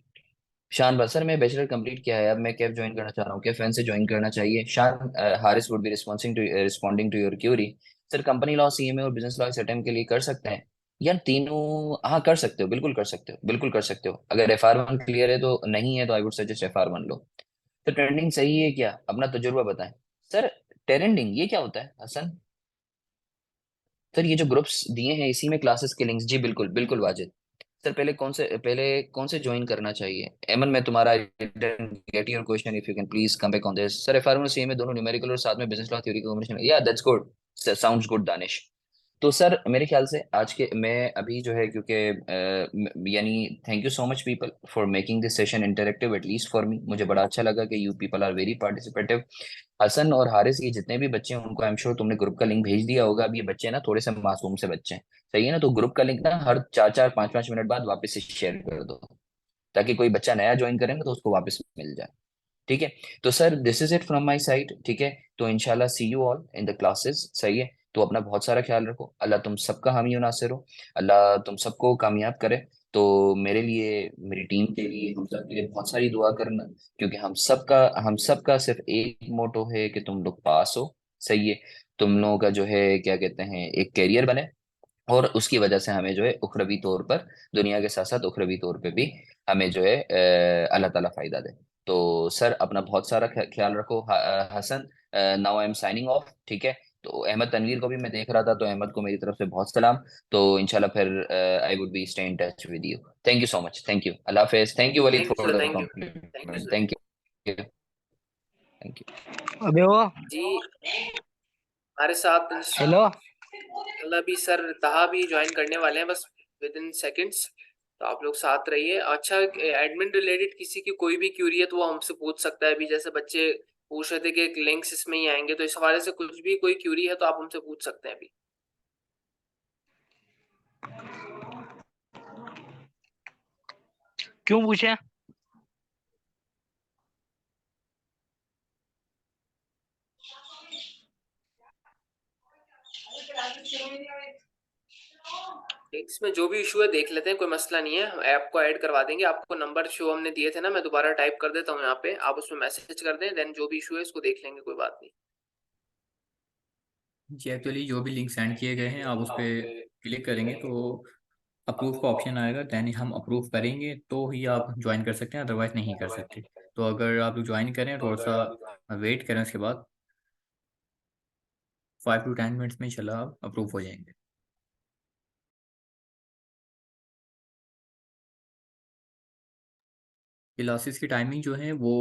शान भाई, सर मैं बैचलर कंप्लीट किया है, अब मैं कैफ ज्वाइन करना चाह रहा हूँ, क्या फैन से ज्वाइन करना चाहिए? Shan Haris would be responding to your query. Sir company law, CMA और बिजनेस लॉ इस अटेम्प्ट के लिए कर सकते हैं? यार तीनों हाँ कर सकते हो, बिल्कुल कर सकते हो, बिल्कुल कर सकते हो। अगर FR1 क्लियर है तो, नहीं है तो आई वुड सजेस्ट FR1 लो। तो ट्रेंडिंग सही है क्या, अपना तजुर्बा बताएं। सर ट्रेंडिंग ये क्या होता है हसन? सर ये जो ग्रुप्स दिए हैं इसी में क्लासेस के लिंक्स, जी बिल्कुल बिल्कुल वाजिद। सर पहले कौन से ज्वाइन करना चाहिए? एमन मैं तुम्हारा get your question, if you can please come back on this. Sir FR1 और CMA दोनों न्यूमेरिकल और साथ में बिजनेस लॉ थ्योरी का कॉम्बिनेशन, या that's good, sounds good Danish. तो सर मेरे ख्याल से आज के मैं अभी जो है, क्योंकि यानी thank you so much people for making this session interactive, at least for me, मुझे बड़ा अच्छा लगा कि you people are very participative. Hasan और हारिस, ये जितने भी बच्चे हैं उनको आई एम श्योर तुमने ग्रुप का लिंक भेज दिया होगा। अब ये बच्चे ना थोड़े से मासूम से बच्चे हैं, सही है ना, तो ग्रुप का लिंक ना हर 4-4 5-5 मिनट बाद वापस से शेयर कर दो, ताकि कोई बच्चा नया ज्वाइन करे ना तो उसको वापस मिल जाए। ठीक है, तो sir this is it from my side. ठीक है, तो इंशाल्लाह see you all in the classes. सही है, तो अपना बहुत सारा ख्याल रखो, अल्लाह तुम सबका हामी और नासिर हो, अल्लाह तुम सबको कामयाब करे। तो मेरे लिए, मेरी टीम के लिए, हम सब के लिए बहुत सारी दुआ करना, क्योंकि हम सबका सिर्फ एक मोटो है कि तुम लोग पास हो। सही है, तुम लोगों का जो है क्या कहते हैं एक कैरियर बने, और उसकी वजह से हमें जो है उखरवी तौर पर, दुनिया के साथ साथ उखरवी तौर पे भी हमें जो है अल्लाह ताला फायदा दे। तो सर अपना बहुत सारा ख्याल रखो। Hasan, now I am signing off. ठीक है, तो अहमद तनवीर को भी मैं देख रहा था, तो अहमद को मेरी तरफ से बहुत सलाम। तो इंशाल्लाह फिर I would be stay in touch with you. Thank you so much, thank you, अल्लाह हाफिज, thank you Waleed thank you for sir, the thank you, thank you compliment, sir. Thank you, thank you. अबे वो जी हमारे साथ hello. इंशाल्लाह भी sir तहा भी ज्वाइन करने वाले हैं, बस विद इन सेकेंड्स। तो आप लोग साथ रहिए। अच्छा, एडमिन रिलेटेड किसी की कोई भी क्यूरी है तो वो हमसे पूछ सकता है। अभी जैसे बच्चे पूछ रहे थे कि लिंक्स इसमें ही आएंगे, तो इस हवाले से कुछ भी कोई क्यूरी है तो आप हमसे पूछ सकते हैं अभी। क्यों पूछे? इसमें जो भी इशू है देख लेते हैं, कोई मसला नहीं है, हम ऐप को ऐड करवा देंगे। आपको नंबर शो हमने दिए थे ना, मैं दोबारा टाइप कर देता हूँ यहाँ पे, आप उसमें मैसेज कर दें, देन जो भी इशू है इसको देख लेंगे, कोई बात नहीं। जी एक्चुअली जो भी लिंक सेंड किए गए हैं आप उस पर क्लिक करेंगे तो अप्रूव का ऑप्शन आएगा, दैन हम अप्रूव करेंगे तो ही आप ज्वाइन कर सकते हैं, अदरवाइज नहीं कर सकते। तो अगर आप ज्वाइन करें थोड़ा सा वेट करें, उसके बाद 5 to 10 मिनट्स में चला आप अप्रूव हो जाएंगे। क्लासेस की टाइमिंग जो है वो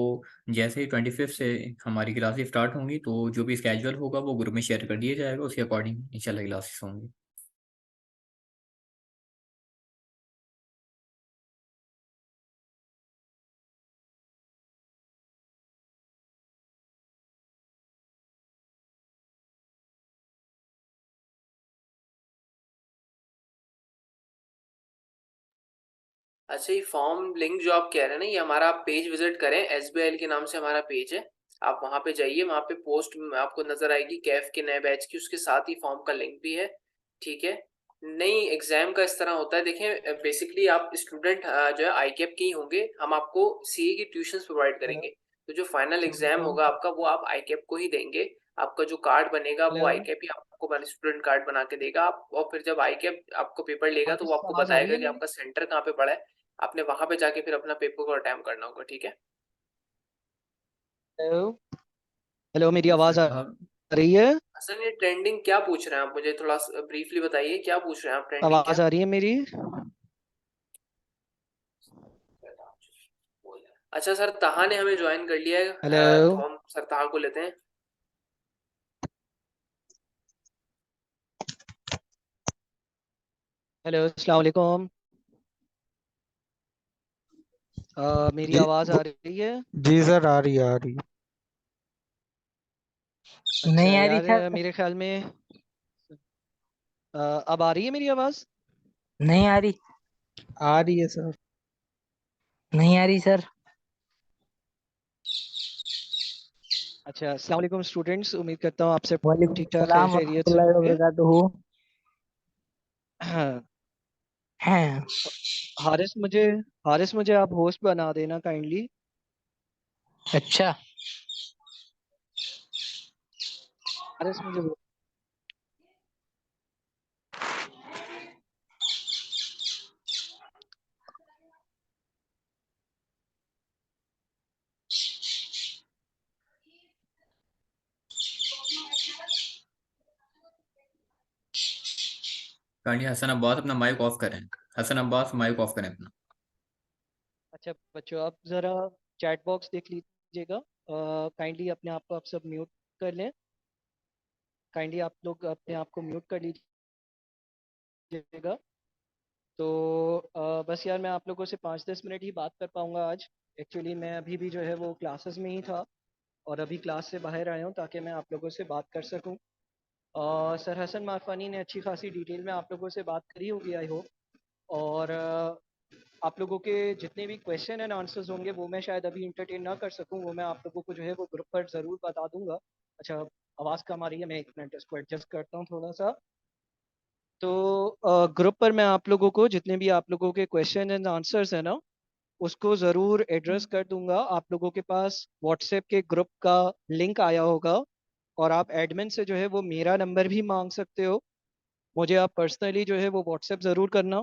जैसे ही 25 से हमारी क्लासेस स्टार्ट होंगी तो जो भी स्केड्यूल होगा वो ग्रुप में शेयर कर दिया जाएगा, उसके अकॉर्डिंग इंशाल्लाह क्लासेस होंगी। अच्छा, ये फॉर्म लिंक जो आप कह रहे हैं ना, ये हमारा आप पेज विजिट करें, SBIL के नाम से हमारा पेज है। आप वहां पे जाइए, वहां पे पोस्ट में आपको नजर आएगी कैफ के नए बैच की, उसके साथ ही फॉर्म का लिंक भी है। ठीक है। नहीं, एग्जाम का इस तरह होता है, देखें बेसिकली आप स्टूडेंट जो है ICAP के ही होंगे, हम आपको CA की ट्यूशंस प्रोवाइड हेलो करेंगे। तो जो फाइनल एग्जाम हेलो होगा आपका वो आप ICAP को ही देंगे। आपका जो कार्ड बनेगा वो हेलो ICAP ही आपको स्टूडेंट कार्ड बना के देगा। आप और फिर जब ICAP आपको पेपर लेगा तो वो हारिस आपको आवाज आ रही बताएगा है कि मेरी? आपका सेंटर कहाँ पे पड़ा है। आपने वहां पे जाके फिर अपना पेपर को अटेम्प्ट करना होगा। ठीक है। हेलो हेलो, मेरी जी आवाज सर, आ आप रही है? असल ये ट्रेंडिंग क्या पूछ रहे हैं आप, मुझे थोड़ा ब्रीफली बताइए क्या पूछ रहे हैं आप, ट्रेंडिंग आवाज क्या। आ रही है मेरी? अच्छा सर, तहा ने हमें ज्वाइन कर लिया है, हेलो तो हम सर तहा को लेते हैं। हेलो, अस्सलाम वालेकुम। मेरी जी आवाज आ रही है? जी सर, आ रही है, आ रही है। अच्छा नहीं आ रही यार, सर। मेरे ख्याल में अब आ रही है मेरी आवाज? नहीं आ रही। आ रही है सर। नहीं आ रही सर। अच्छा, अस्सलाम वालेकुम स्टूडेंट्स, उम्मीद करता हूँ आप सब वालेकुम ठीक ठाक खैर सलाम खैरियत से वरहमतुल्लाहि होंगे। वबरकातुहू। हाँ, हैं। हारिस मुझे हारिस मुझे आप होस्ट बना देना काइंडली। अच्छा। हारिस मुझे काइंडली हसन अब्बास अपना माइक ऑफ करें। हसन अब्बास माइक ऑफ करें अपना। अच्छा बच्चों, आप ज़रा चैट बॉक्स देख लीजिएगा। काइंडली अपने आप को आप सब म्यूट कर लें। काइंडली आप लोग अपने आप को म्यूट कर लीजिएगा। तो बस यार, मैं आप लोगों से 5-10 मिनट ही बात कर पाऊंगा आज। एक्चुअली मैं अभी भी जो है वो क्लासेस में ही था, और अभी क्लास से बाहर आया हूँ ताकि मैं आप लोगों से बात कर सकूँ। सर हसन मारफानी ने अच्छी खासी डिटेल में आप लोगों से बात करी होगी, आई होप। और आप लोगों के जितने भी क्वेश्चन एंड आंसर्स होंगे वो मैं शायद अभी इंटरटेन ना कर सकूं, वो मैं आप लोगों को जो है वो ग्रुप पर ज़रूर बता दूंगा। अच्छा, आवाज़ कम आ रही है, मैं 1 मिनट इसको एडजस्ट करता हूँ थोड़ा सा। तो ग्रुप पर मैं आप लोगों को जितने भी आप लोगों के क्वेश्चन एंड आंसर्स हैं ना, उसको ज़रूर एड्रेस कर दूंगा। आप लोगों के पास व्हाट्सएप के ग्रुप का लिंक आया होगा, और आप एडमिन से जो है वो मेरा नंबर भी मांग सकते हो। मुझे आप पर्सनली जो है वो व्हाट्सएप ज़रूर करना,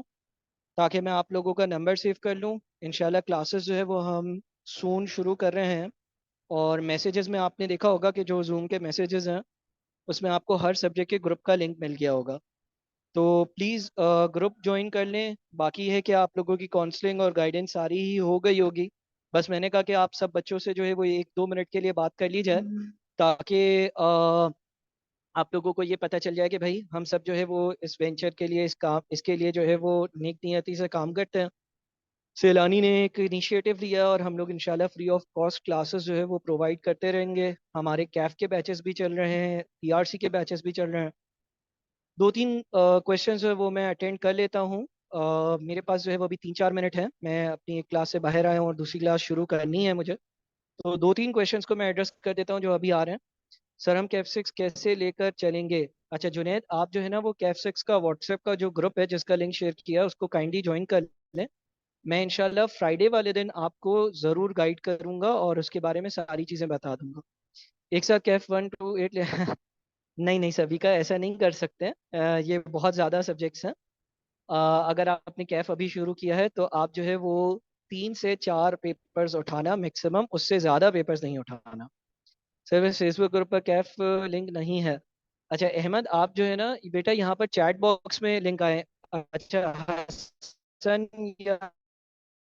ताकि मैं आप लोगों का नंबर सेव कर लूँ। इंशाल्लाह क्लासेस जो है वो हम सून शुरू कर रहे हैं। और मैसेजेस में आपने देखा होगा कि जो जूम के मैसेजेस हैं उसमें आपको हर सब्जेक्ट के ग्रुप का लिंक मिल गया होगा। तो प्लीज़ ग्रुप ज्वाइन कर लें। बाकी है कि आप लोगों की काउंसलिंग और गाइडेंस सारी ही हो गई होगी। बस मैंने कहा कि आप सब बच्चों से जो है वो 1-2 मिनट के लिए बात कर ली जाए, ताकि आप लोगों को ये पता चल जाए कि भाई हम सब जो है वो इस वेंचर के लिए, इस काम, इसके लिए जो है वो नेक नियति से काम करते हैं। सैलानी ने एक इनिशिएटिव लिया, और हम लोग इंशाल्लाह फ्री ऑफ कॉस्ट क्लासेस जो है वो प्रोवाइड करते रहेंगे। हमारे कैफ के बैचेस भी चल रहे हैं, PRC के बैचेस भी चल रहे हैं। 2-3 क्वेश्चन जो है वो मैं अटेंड कर लेता हूँ। मेरे पास जो है वो अभी 3-4 मिनट है, मैं अपनी एक क्लास से बाहर आया हूँ और दूसरी क्लास शुरू करनी है मुझे। तो 2-3 क्वेश्चंस को मैं एड्रेस कर देता हूँ जो अभी आ रहे हैं। सर, हम कैफ सिक्स कैसे लेकर चलेंगे? अच्छा जुनैद, आप जो है ना वो कैफ सिक्स का व्हाट्सएप का जो ग्रुप है जिसका लिंक शेयर किया है उसको काइंडली ज्वाइन कर लें। मैं इंशाल्लाह फ्राइडे वाले दिन आपको ज़रूर गाइड करूंगा और उसके बारे में सारी चीज़ें बता दूंगा। एक साथ कैफ 1 to 8 ले नहीं नहीं, सभी का ऐसा नहीं कर सकते हैं। ये बहुत ज़्यादा सब्जेक्ट्स हैं। अगर आपने कैफ अभी शुरू किया है तो आप जो है वो 3 से 4 पेपर्स उठाना मैक्सिमम, उससे ज़्यादा पेपर्स नहीं उठाना। सर, फेसबुक ग्रुप पर कैफ लिंक नहीं है। अच्छा अहमद, आप जो है ना बेटा यहाँ पर चैट बॉक्स में लिंक आए। अच्छा हसन या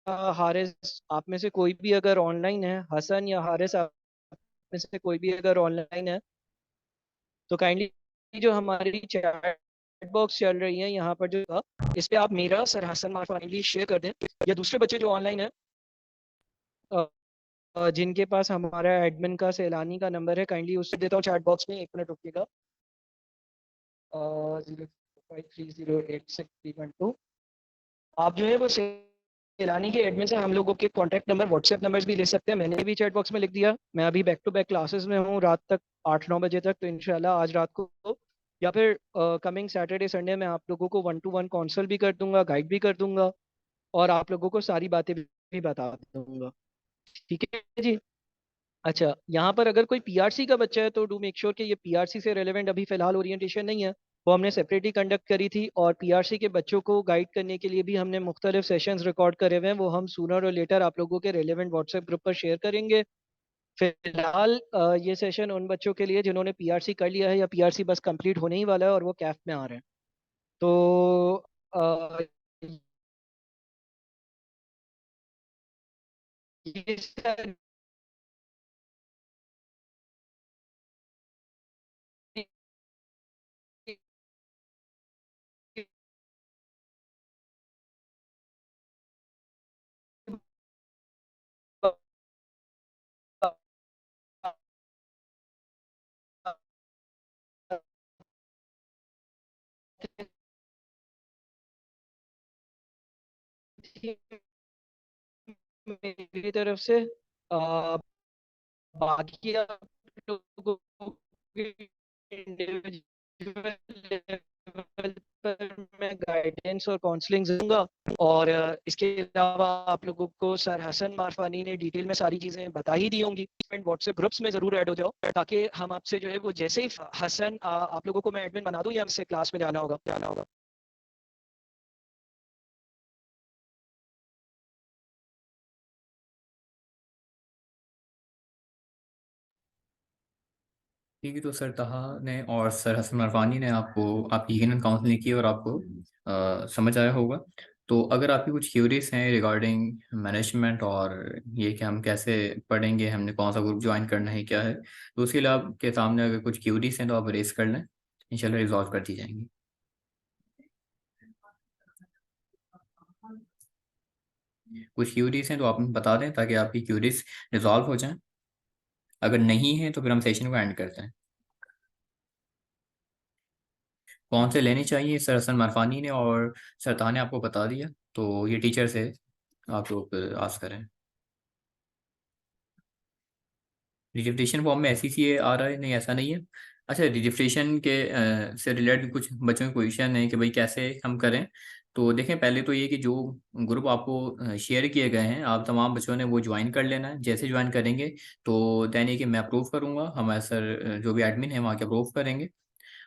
हारिस आप में से कोई भी अगर ऑनलाइन है, हसन या हारिस आप में से कोई भी अगर ऑनलाइन है तो काइंडली जो हमारी चैट बॉक्स चल रही है यहाँ पर जो इस पे आप मेरा सर हसन मार्फ काइंडली शेयर कर दें, या दूसरे बच्चे जो ऑनलाइन है जिनके पास हमारा एडमिन का सैलानी का नंबर है, काइंडली उससे देता हूँ चैट बॉक्स में। 1 मिनट रुकिएगा। 05308631 आप जो है वो सैलानी के एडमिन से हम लोगों के कॉन्टैक्ट नंबर, व्हाट्सएप नंबर्स भी ले सकते हैं। मैंने भी चैट बॉक्स में लिख दिया। मैं अभी बैक टू बैक क्लासेस में हूँ रात तक, 8-9 बजे तक। तो इंशाल्लाह आज रात को या फिर कमिंग सैटरडे संडे में आप लोगों को 1-to-1 कौंसल भी कर दूंगा, गाइड भी कर दूंगा, और आप लोगों को सारी बातें भी बता दूंगा। ठीक है जी। अच्छा, यहाँ पर अगर कोई पीआरसी का बच्चा है तो डू मेक श्योर कि ये पीआरसी से रेलेवेंट अभी फिलहाल ओरिएंटेशन नहीं है। वो हमने सेपरेटली कंडक्ट करी थी, और पीआरसी के बच्चों को गाइड करने के लिए भी हमने मुख्तलिफ सेशंस रिकॉर्ड करे हुए हैं। वो हम सूनर और लेटर आप लोगों के रेलेवेंट व्हाट्सएप ग्रुप पर शेयर करेंगे। फिलहाल ये सेशन उन बच्चों के लिए जिन्होंने पीआरसी कर लिया है या पीआरसी बस कंप्लीट होने ही वाला है और वो कैफ में आ रहे हैं। तो अ, ये मेरी तरफ से बाकी आप लोगों के इंडिविजुअल लेवल पर मैं गाइडेंस और काउंसलिंग दूंगा। और इसके अलावा आप लोगों को सर हसन मारफानी ने डिटेल में सारी चीज़ें बता ही दी होंगी। व्हाट्सएप ग्रुप्स में ज़रूर ऐड हो जाओ, ताकि हम आपसे जो है वो जैसे ही हसन आप लोगों को मैं एडमिन बना दूं या हमसे क्लास में जाना होगा। ठीक है, तो सर तहा ने और सर हसन अरफानी ने आपको आपकी यकीनन काउंसलिंग की और आपको समझ आया होगा। तो अगर आपकी कुछ क्यूरीज हैं रिगार्डिंग मैनेजमेंट और ये कि हम कैसे पढ़ेंगे, हमने कौन सा ग्रुप ज्वाइन करना है, क्या है, तो उसके लिए आपके सामने अगर कुछ क्यूरीज हैं तो आप रेस कर लें, इंशाल्लाह रिजॉल्व कर दी जाएंगी। कुछ क्यूरीज हैं तो आप बता दें ताकि आपकी क्यूरीज रिजॉल्व हो जाएं। अगर नहीं है तो फिर हम सेशन को एंड करते हैं। कौन से लेने चाहिए, सर हसन मारफानी ने और सर ताहा ने आपको बता दिया, तो ये टीचर से आप लोग आस करें। रजिस्ट्रेशन फॉर्म में ऐसी सी आ रहा है, नहीं ऐसा नहीं है। अच्छा, रजिस्ट्रेशन के से रिलेटेड कुछ बच्चों की क्वेश्चन है कि भाई कैसे हम करें। तो देखें, पहले तो ये कि जो ग्रुप आपको शेयर किए गए हैं आप तमाम बच्चों ने वो ज्वाइन कर लेना है। जैसे ज्वाइन करेंगे तो देन ये कि मैं अप्रूव करूँगा, हमारे सर जो भी एडमिन है वहाँ के अप्रूव करेंगे,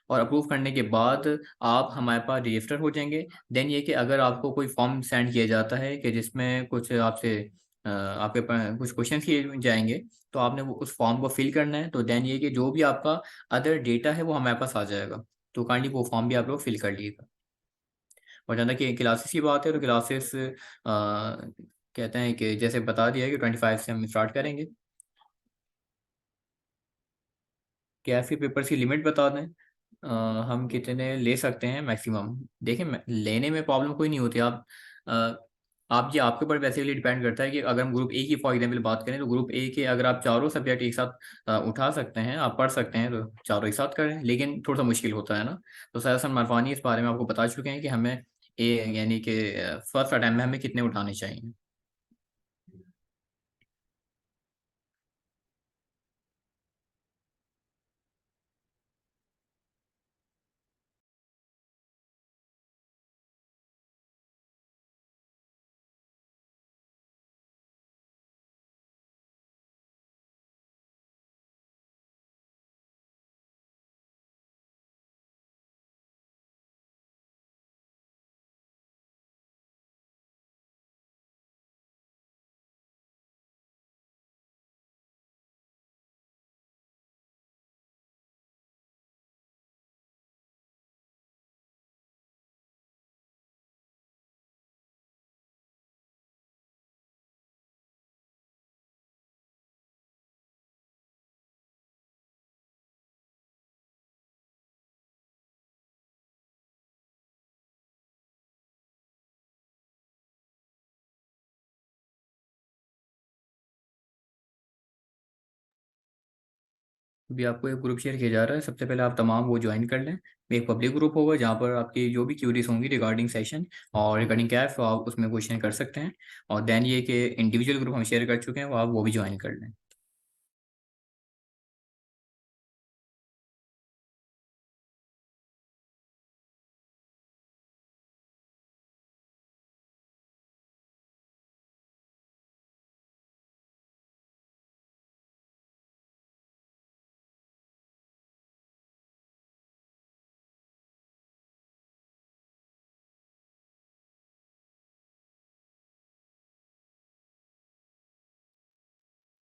और अप्रूव करने के बाद आप हमारे पास रजिस्टर हो जाएंगे। देन ये कि अगर आपको कोई फॉर्म सेंड किया जाता है कि जिसमें कुछ आपसे आपके पास कुछ क्वेश्चन किए जाएंगे, तो आपने वो उस फॉर्म को फिल करना है। तो देन ये कि जो भी आपका अदर डेटा है वो हमारे पास आ जाएगा, तो काइंडली वो फॉर्म भी आप लोग फिल कर लीजिएगा। और जहाँ तक कि क्लासेस की बात है तो क्लासेस कहते हैं कि जैसे बता दिया कि 25 से हम स्टार्ट करेंगे। कैफे पेपर्स की लिमिट बता दें, हम कितने ले सकते हैं मैक्सिमम। देखिए, लेने में प्रॉब्लम कोई नहीं होती। अ, आप ये आपके ऊपर बेसिकली डिपेंड करता है कि अगर हम ग्रुप ए की फॉर एग्जाम्पल बात करें तो ग्रुप ए के अगर आप चारों सब्जेक्ट एक साथ उठा सकते हैं, आप पढ़ सकते हैं, तो चारों एक साथ करें, लेकिन थोड़ा सा मुश्किल होता है ना। तो सर हसन मारफानी इस बारे में आपको बता चुके हैं कि हमें ए यानी कि फर्स्ट अटैम्प्ट में हमें कितने उठाने चाहिए। अभी आपको एक ग्रुप शेयर किया जा रहा है, सबसे पहले आप तमाम वो ज्वाइन कर लें। एक पब्लिक ग्रुप होगा जहाँ पर आपकी जो भी क्यूरीज होंगी रिगार्डिंग सेशन और रिगार्डिंग कैफ, तो आप उसमें क्वेश्चन कर सकते हैं। और देन ये कि इंडिविजुअल ग्रुप हम शेयर कर चुके हैं, वो आप वो भी ज्वाइन कर लें।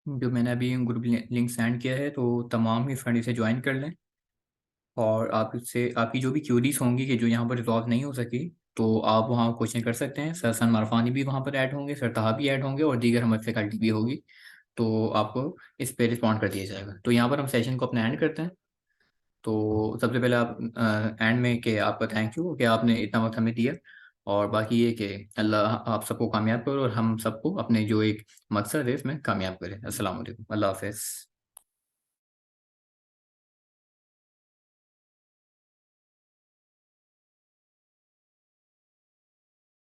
जो मैंने अभी ग्रुप लिंक सेंड किया है, तो तमाम ही फ्रेंड इसे ज्वाइन कर लें। और आप इससे आपकी जो भी क्यूरीज होंगी कि जो यहाँ पर रिजॉल्व नहीं हो सकी, तो आप वहाँ क्वेश्चन कर सकते हैं। सर सन मारफानी भी वहाँ पर ऐड होंगे, सर तहा भी ऐड होंगे और दीगर हमारी फैकल्टी भी होगी, तो आपको इस पे रिस्पॉन्ड कर दिया जाएगा। तो यहाँ पर हम सेशन को अपना एंड करते हैं। तो सबसे पहले आप एंड में कि आपका थैंक यू कि आपने इतना वक्त हमें दिया, और बाकी ये कि अल्लाह आप सबको कामयाब करे और हम सबको अपने जो एक मकसद है इसमें कामयाब करे। अस्सलाम वालेकुम, अल्लाह हाफ़िज़।